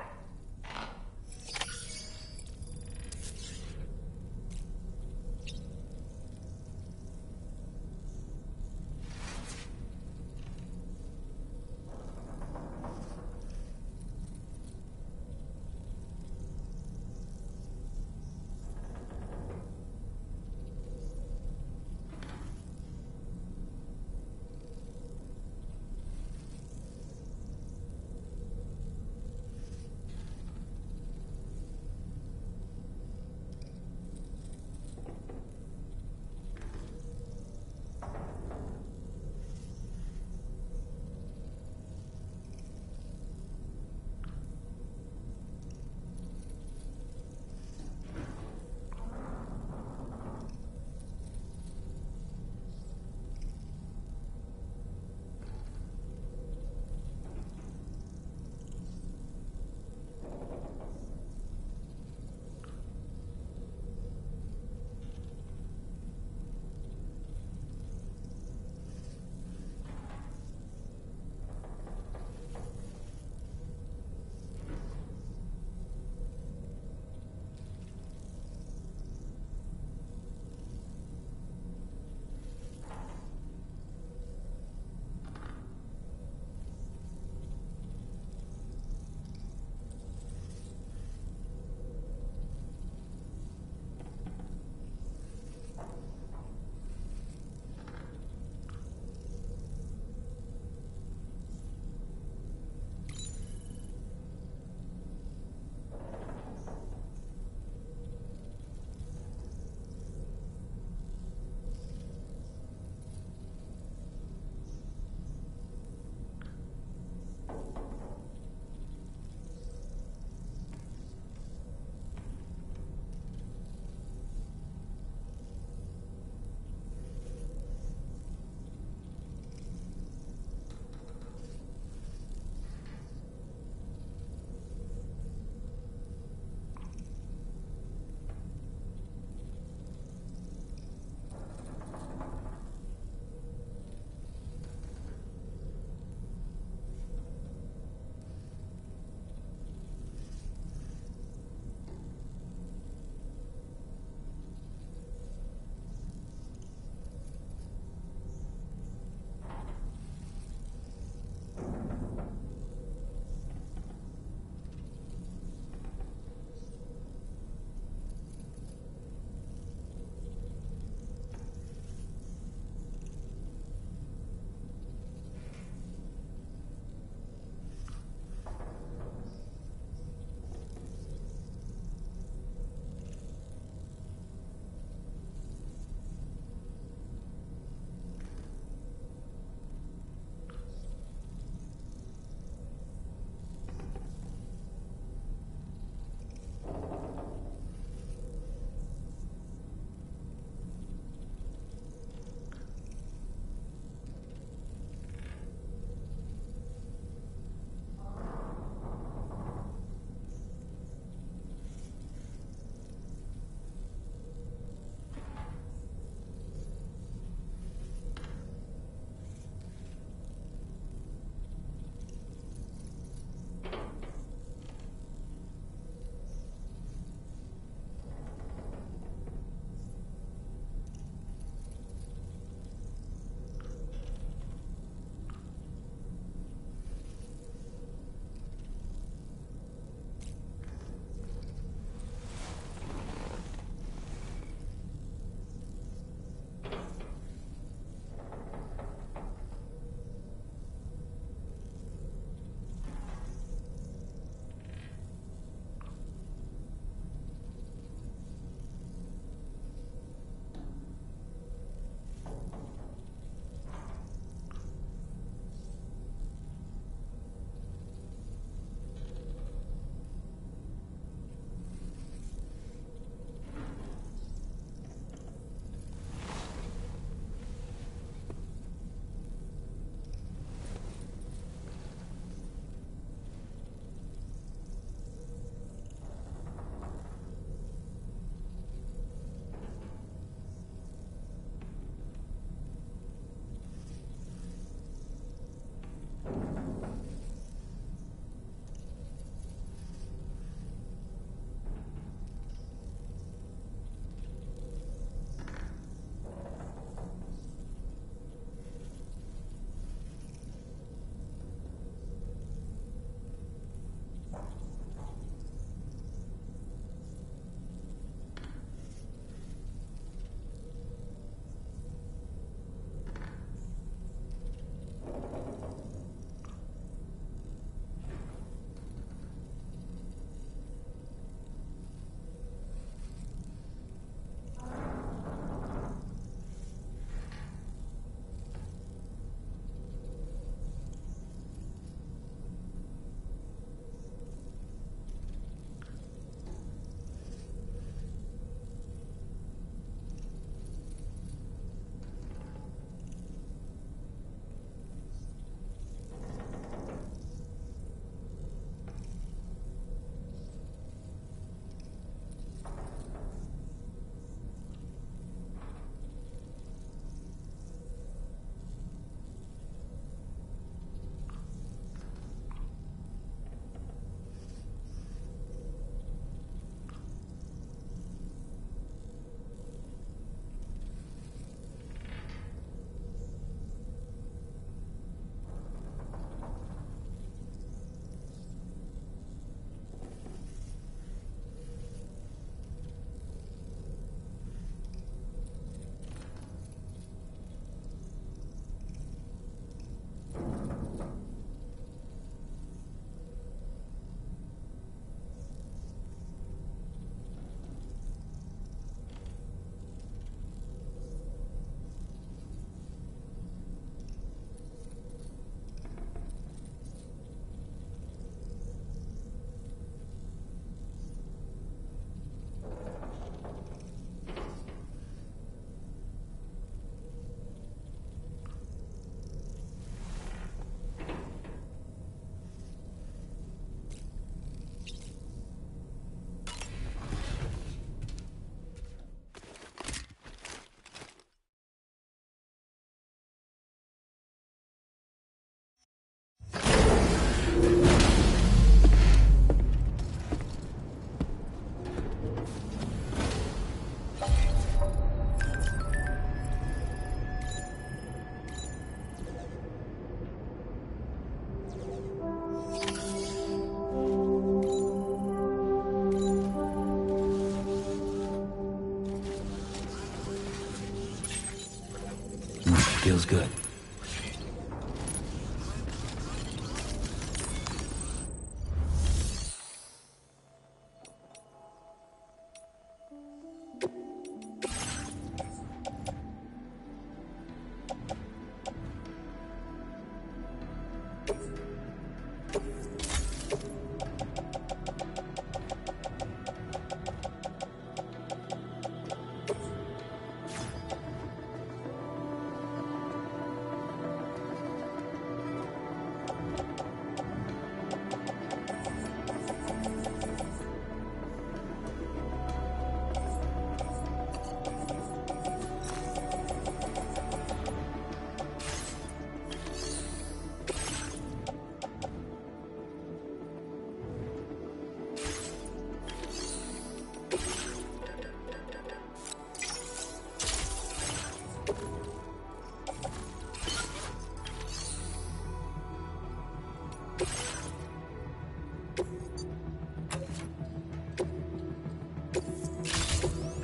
Feels good.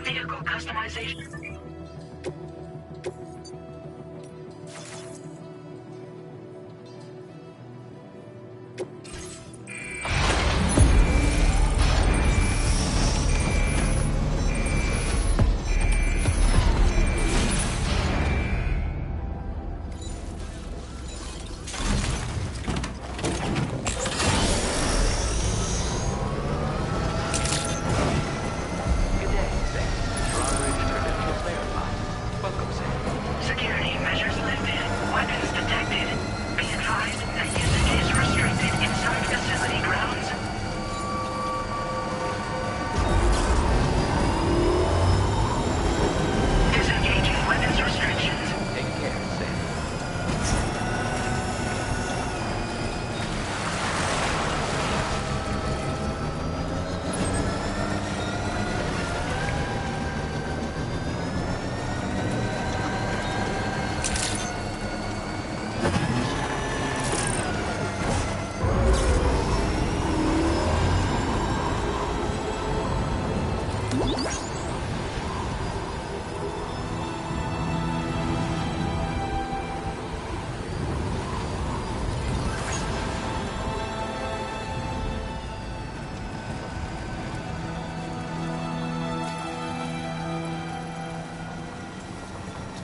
Vehicle customization. Security measures lifted. Weapons detected. Be advised that usage is restricted inside facility grounds. Disengaging weapons restrictions. Take care, Sam.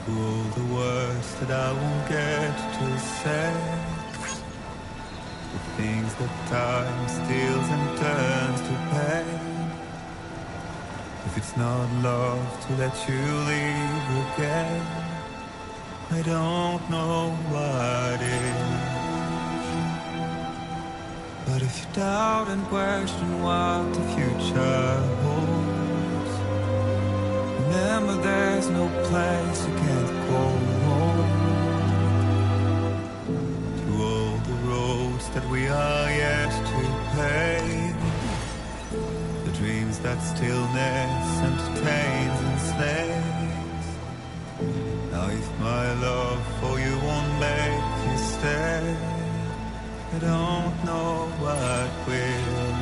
To all the words that I won't get to say, the things that time steals and turns to pain. If it's not love to let you leave again, I don't know what is. But if you doubt and question what the future holds, remember there's no place you can't go home. To all the roads that we are yet to pave, the dreams that stillness entertains and slays. Now if my love for you won't make you stay, I don't know what will.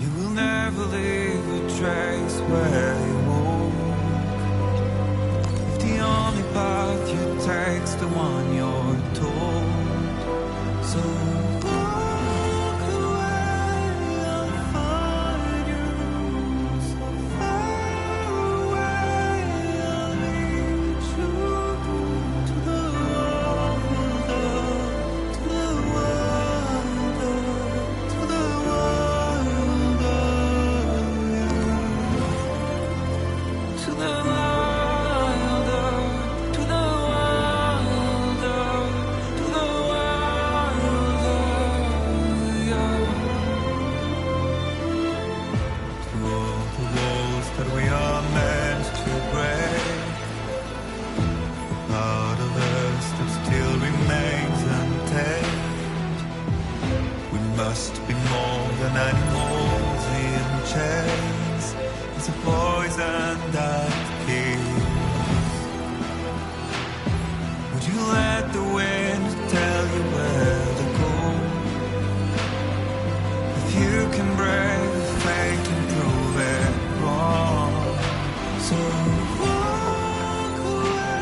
You will never leave a trace where you walk. If the only path you take's the one you're told, so walk away, I'll find you. So far away, I'll lead you to the world, to the world, to the world. To the wilder, to the wilder, to the wilder, yeah. To all the walls that we are meant to break, the part of us that still remains untamed. We must be more than animals in chains. It's a poison that kills. Would you let the wind tell you where to go? If you can brave the fate and prove it wrong, so walk away.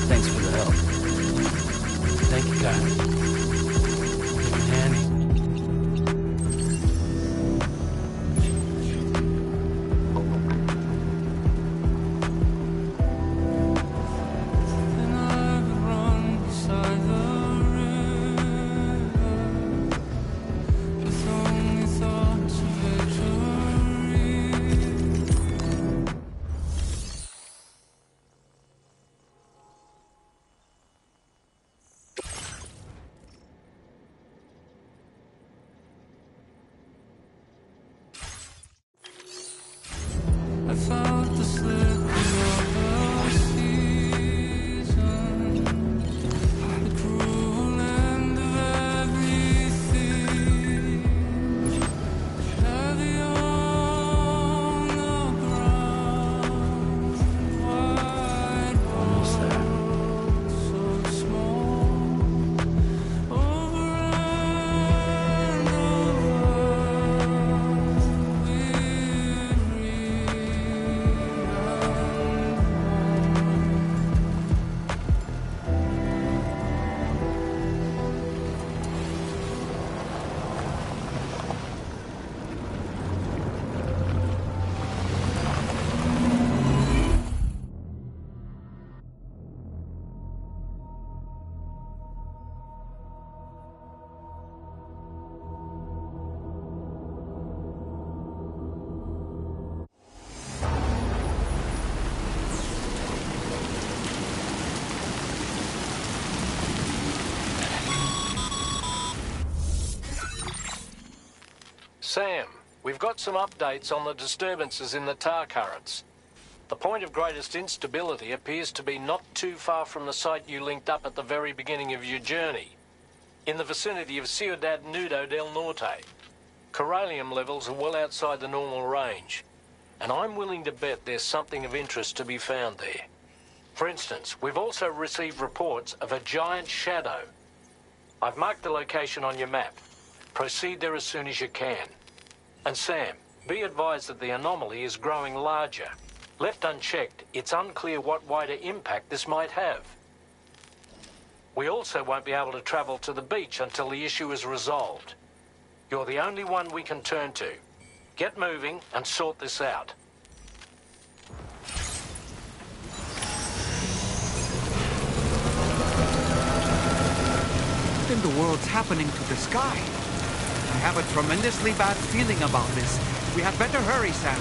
Thanks for the help. Thank you, guys. Came in handy. Sam, we've got some updates on the disturbances in the tar currents. The point of greatest instability appears to be not too far from the site you linked up at the very beginning of your journey, in the vicinity of Ciudad Nudo del Norte. Corallium levels are well outside the normal range, and I'm willing to bet there's something of interest to be found there. For instance, we've also received reports of a giant shadow. I've marked the location on your map. Proceed there as soon as you can. And Sam, be advised that the anomaly is growing larger. Left unchecked, it's unclear what wider impact this might have. We also won't be able to travel to the beach until the issue is resolved. You're the only one we can turn to. Get moving and sort this out. What in the world's happening to the sky? I have a tremendously bad feeling about this. We had better hurry, Sam.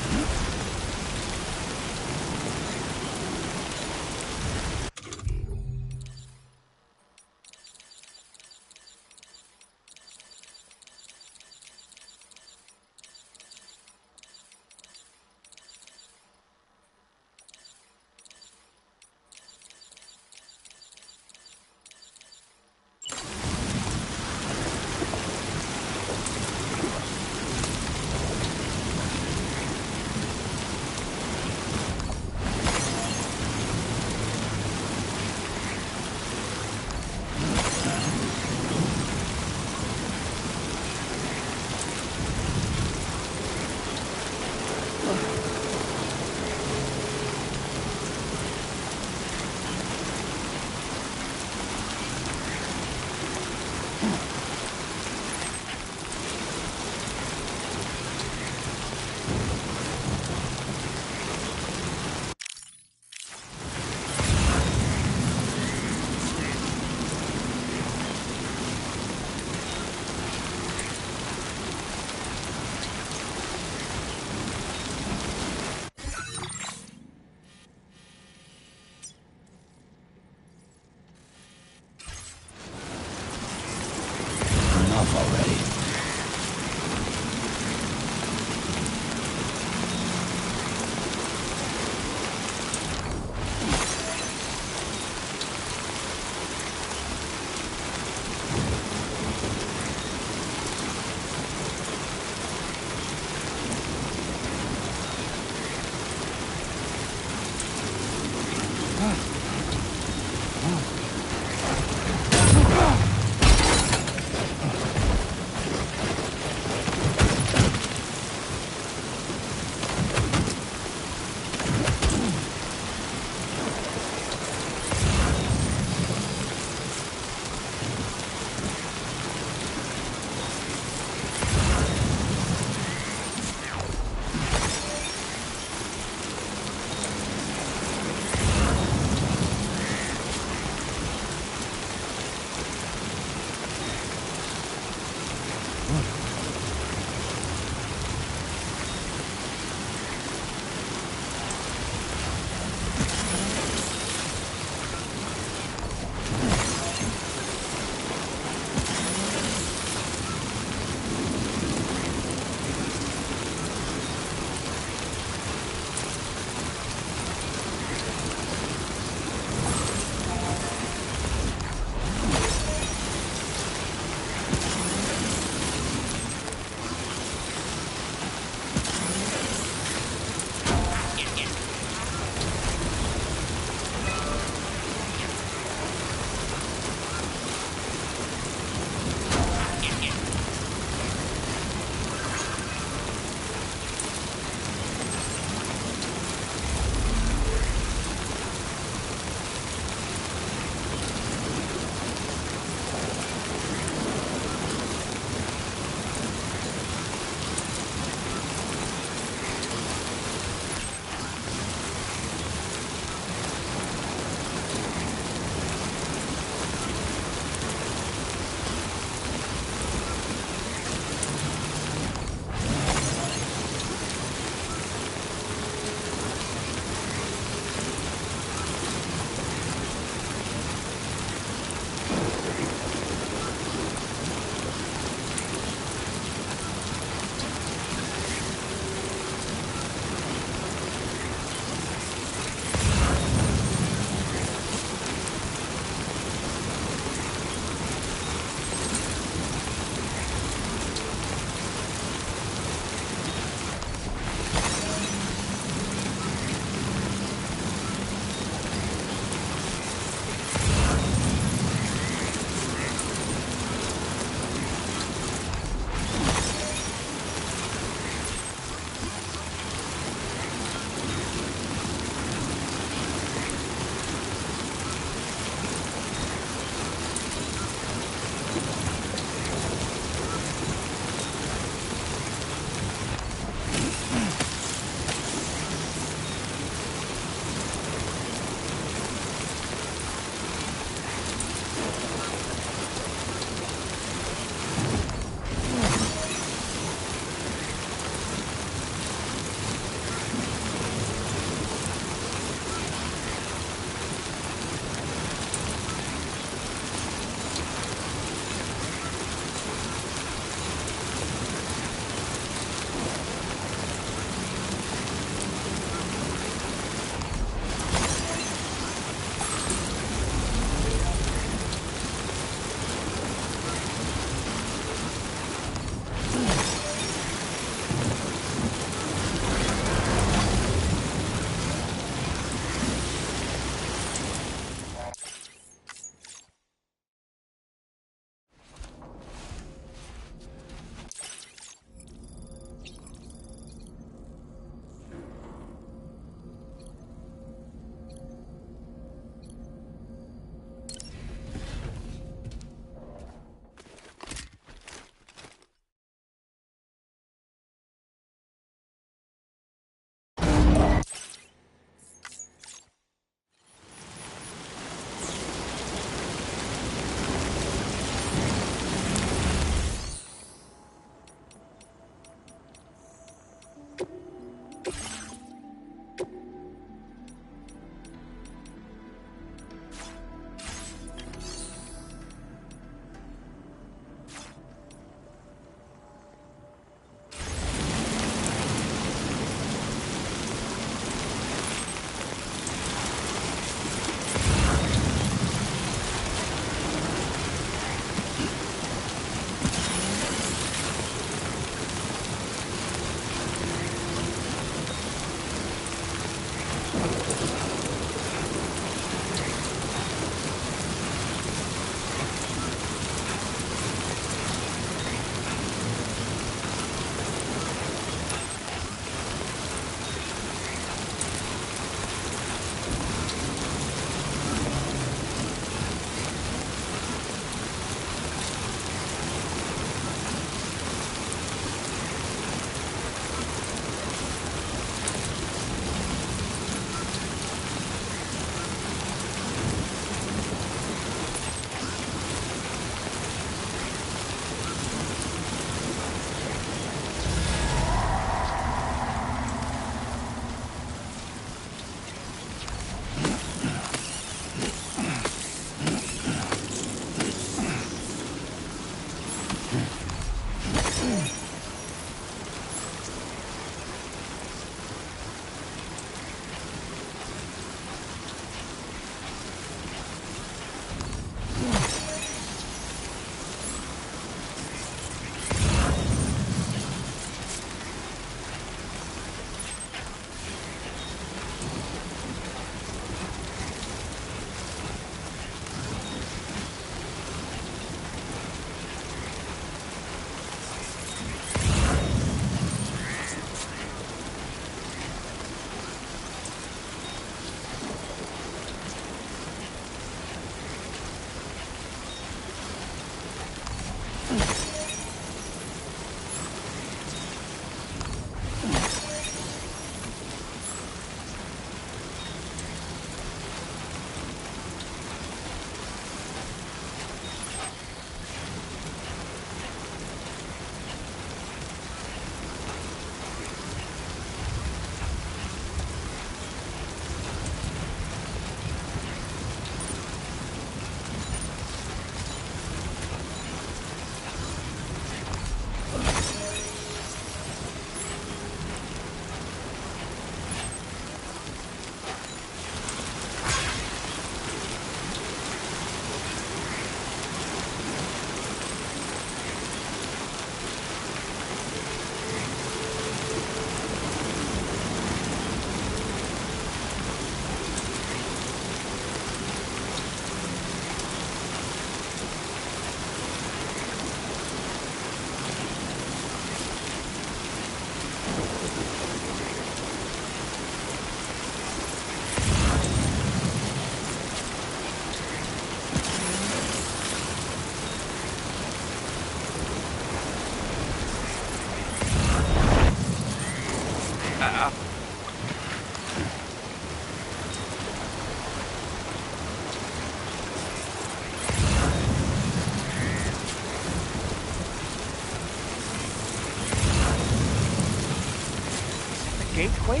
Gateway?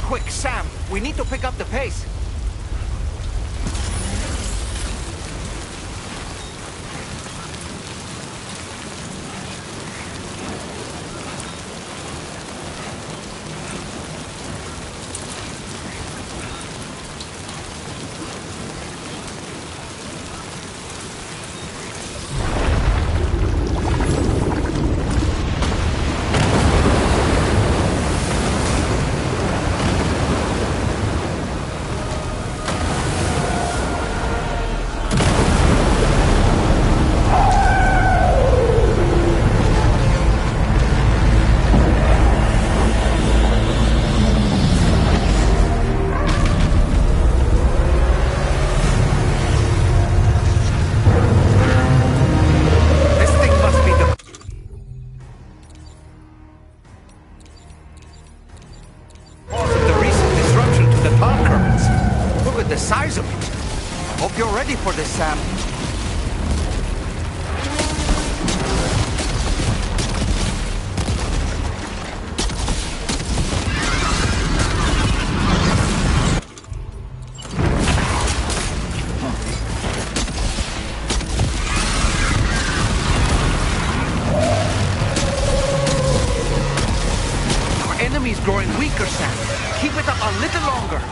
Quick, Sam! We need to pick up the pace! The size of it. Hope you're ready for this, Sam. Our enemy's growing weaker, Sam. Keep it up a little longer.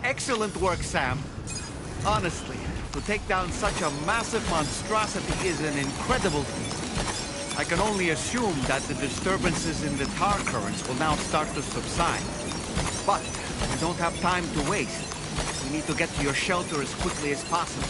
Excellent work, Sam. Honestly, to take down such a massive monstrosity is an incredible feat. I can only assume that the disturbances in the tar currents will now start to subside. But we don't have time to waste. We need to get to your shelter as quickly as possible.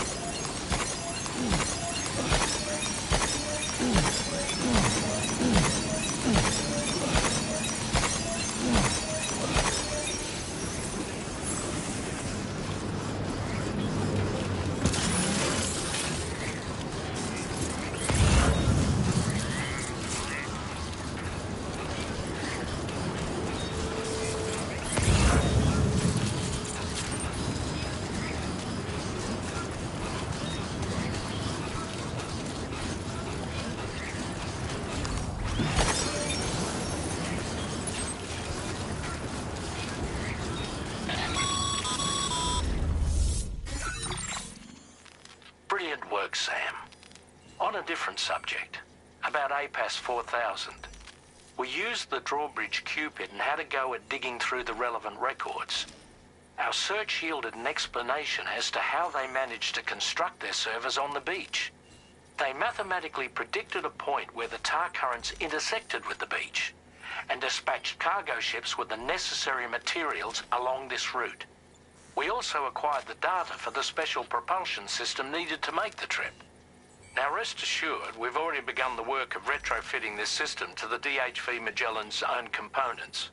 different subject, about APAS 4000. We used the drawbridge Cupid and had a go at digging through the relevant records. Our search yielded an explanation as to how they managed to construct their servers on the beach. They mathematically predicted a point where the tar currents intersected with the beach and dispatched cargo ships with the necessary materials along this route. We also acquired the data for the special propulsion system needed to make the trip. Now rest assured, we've already begun the work of retrofitting this system to the DHV Magellan's own components.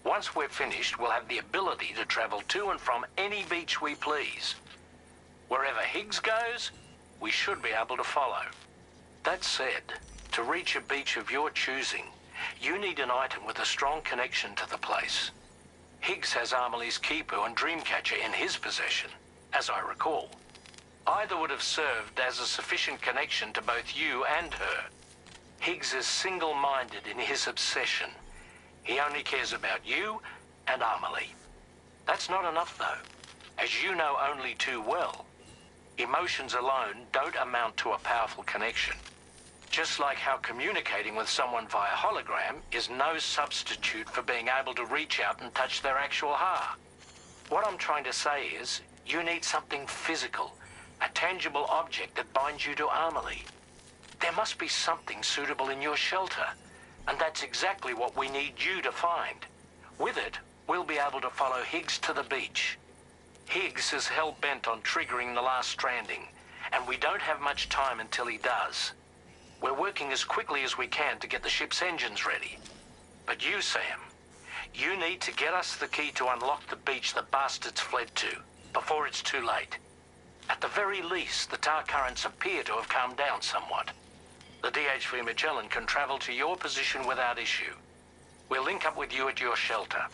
Once we're finished, we'll have the ability to travel to and from any beach we please. Wherever Higgs goes, we should be able to follow. That said, to reach a beach of your choosing, you need an item with a strong connection to the place. Higgs has Amelie's Kipu and Dreamcatcher in his possession, as I recall. Either would have served as a sufficient connection to both you and her. Higgs is single-minded in his obsession. He only cares about you and Amelie. That's not enough, though. As you know only too well, emotions alone don't amount to a powerful connection. Just like how communicating with someone via hologram is no substitute for being able to reach out and touch their actual heart. What I'm trying to say is, you need something physical, a tangible object that binds you to Amelie. There must be something suitable in your shelter, and that's exactly what we need you to find. With it, we'll be able to follow Higgs to the beach. Higgs is hell-bent on triggering the last stranding, and we don't have much time until he does. We're working as quickly as we can to get the ship's engines ready. But you, Sam, you need to get us the key to unlock the beach the bastards fled to, before it's too late. At the very least, the tar currents appear to have calmed down somewhat. The DHV Magellan can travel to your position without issue. We'll link up with you at your shelter.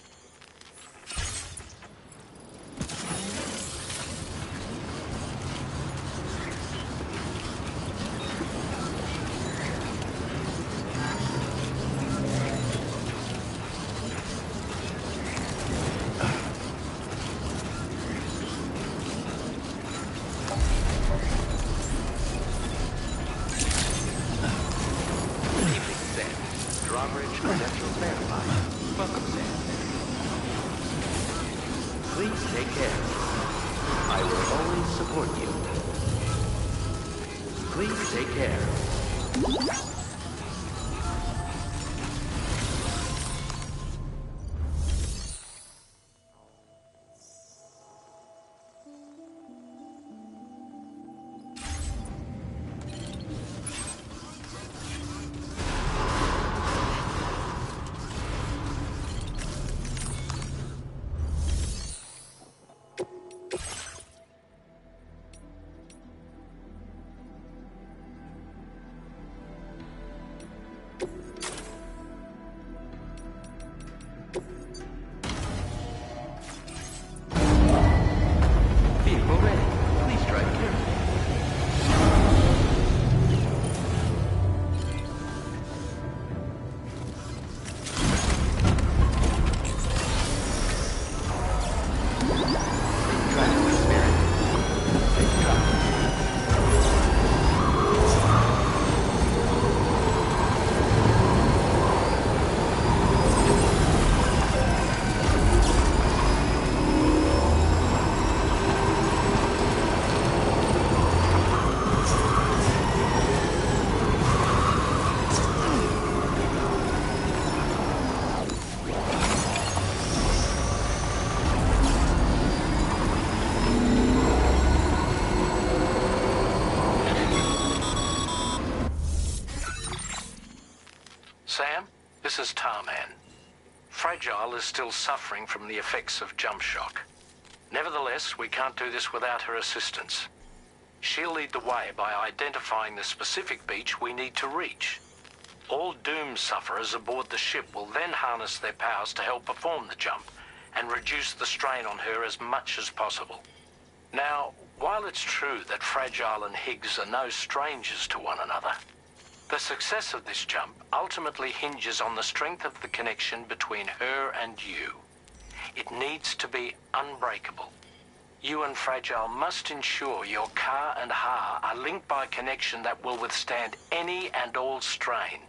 Please take care. I will always support you. Please take care. Vehicle ready. Please drive carefully. Sam, this is Tarman. Fragile is still suffering from the effects of jump shock. Nevertheless, we can't do this without her assistance. She'll lead the way by identifying the specific beach we need to reach. All Doom sufferers aboard the ship will then harness their powers to help perform the jump and reduce the strain on her as much as possible. Now, while it's true that Fragile and Higgs are no strangers to one another, the success of this jump ultimately hinges on the strength of the connection between her and you. It needs to be unbreakable. You and Fragile must ensure your car and Ha are linked by a connection that will withstand any and all strain.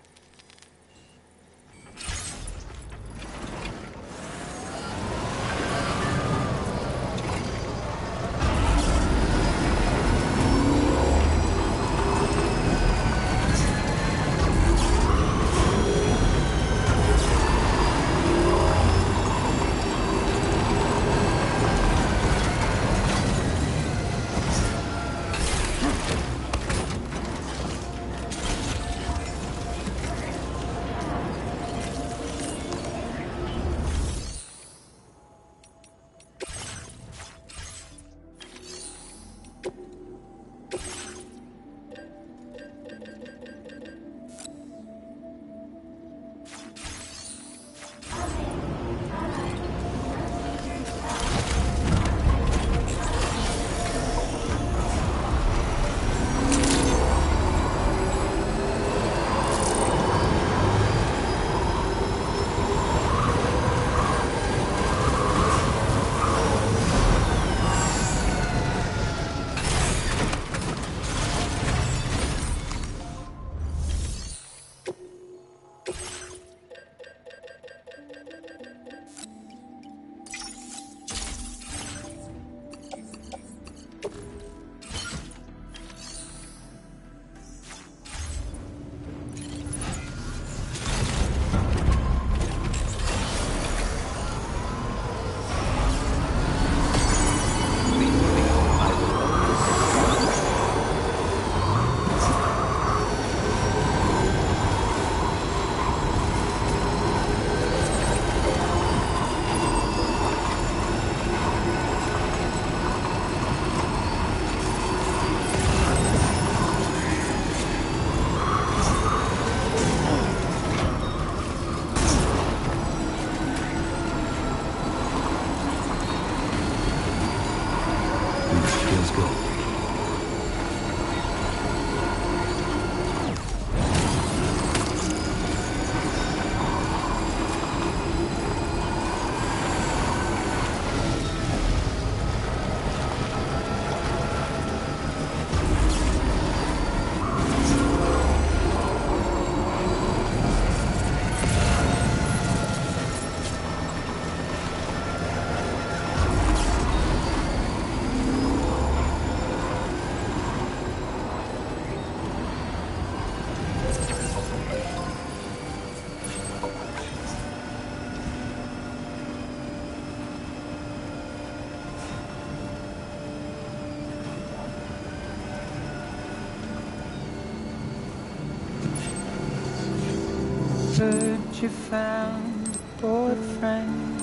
Search you found a boyfriend,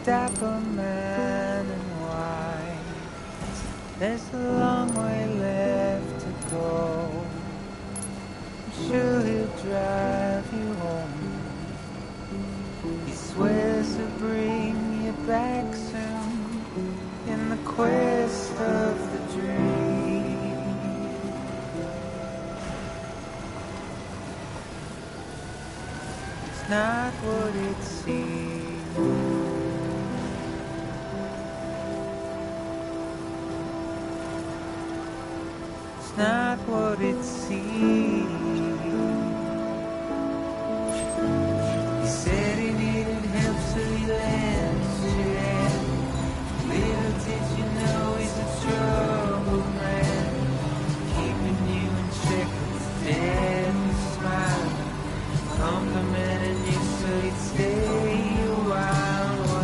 dapper man and white. There's a long way left to go. I'm sure he'll drive you home. He swears to bring you back soon in the quest of the dream. Not what it seems. It's not what it seems. He said he needed help, so he lent you hand. Little did you know he's a troubled man, keeping you in check with his deadly smile, complimenting you so you'd stay a while.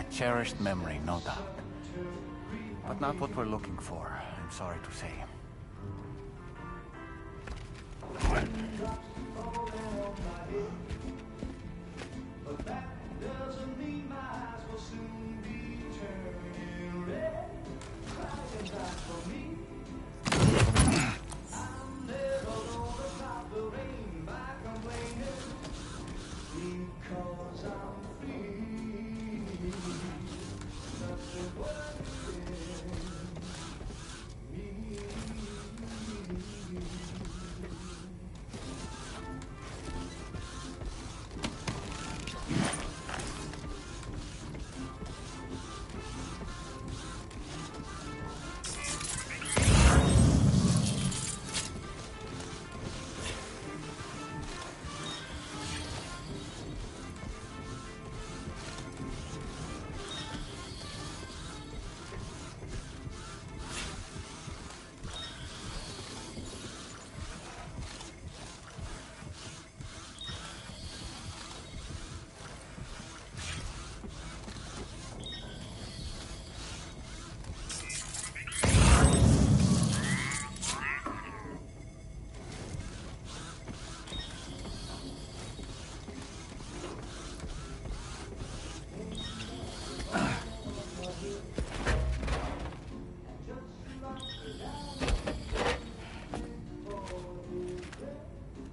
Cherished memory, no doubt. But not what we're looking for, I'm sorry to say.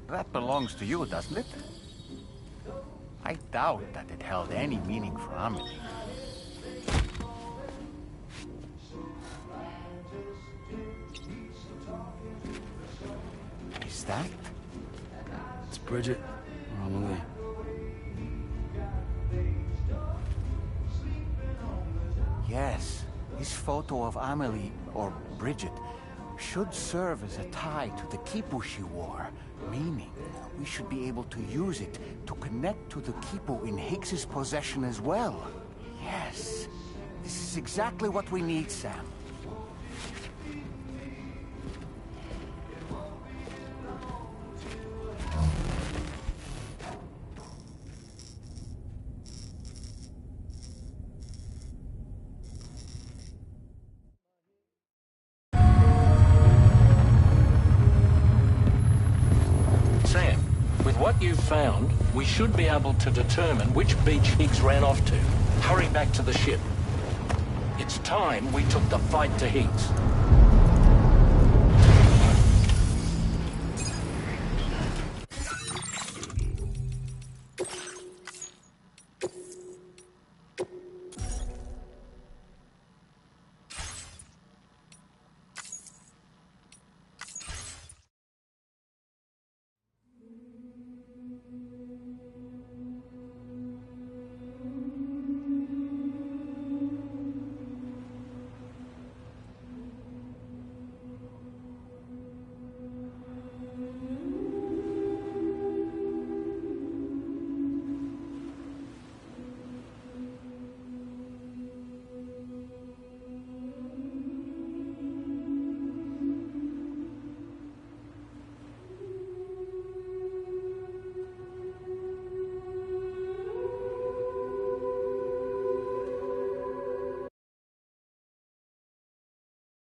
That belongs to you, doesn't it? I doubt that it held any meaning for Amelie. Is that? It's Bridget or Amelie. Yes, this photo of Amelie, or Bridget, should serve as a tie to the quipu she wore, meaning we should be able to use it to connect to the quipu in Higgs's possession as well. Yes, this is exactly what we need, Sam. you've found, we should be able to determine which beach Higgs ran off to. Hurry back to the ship. It's time we took the fight to Higgs.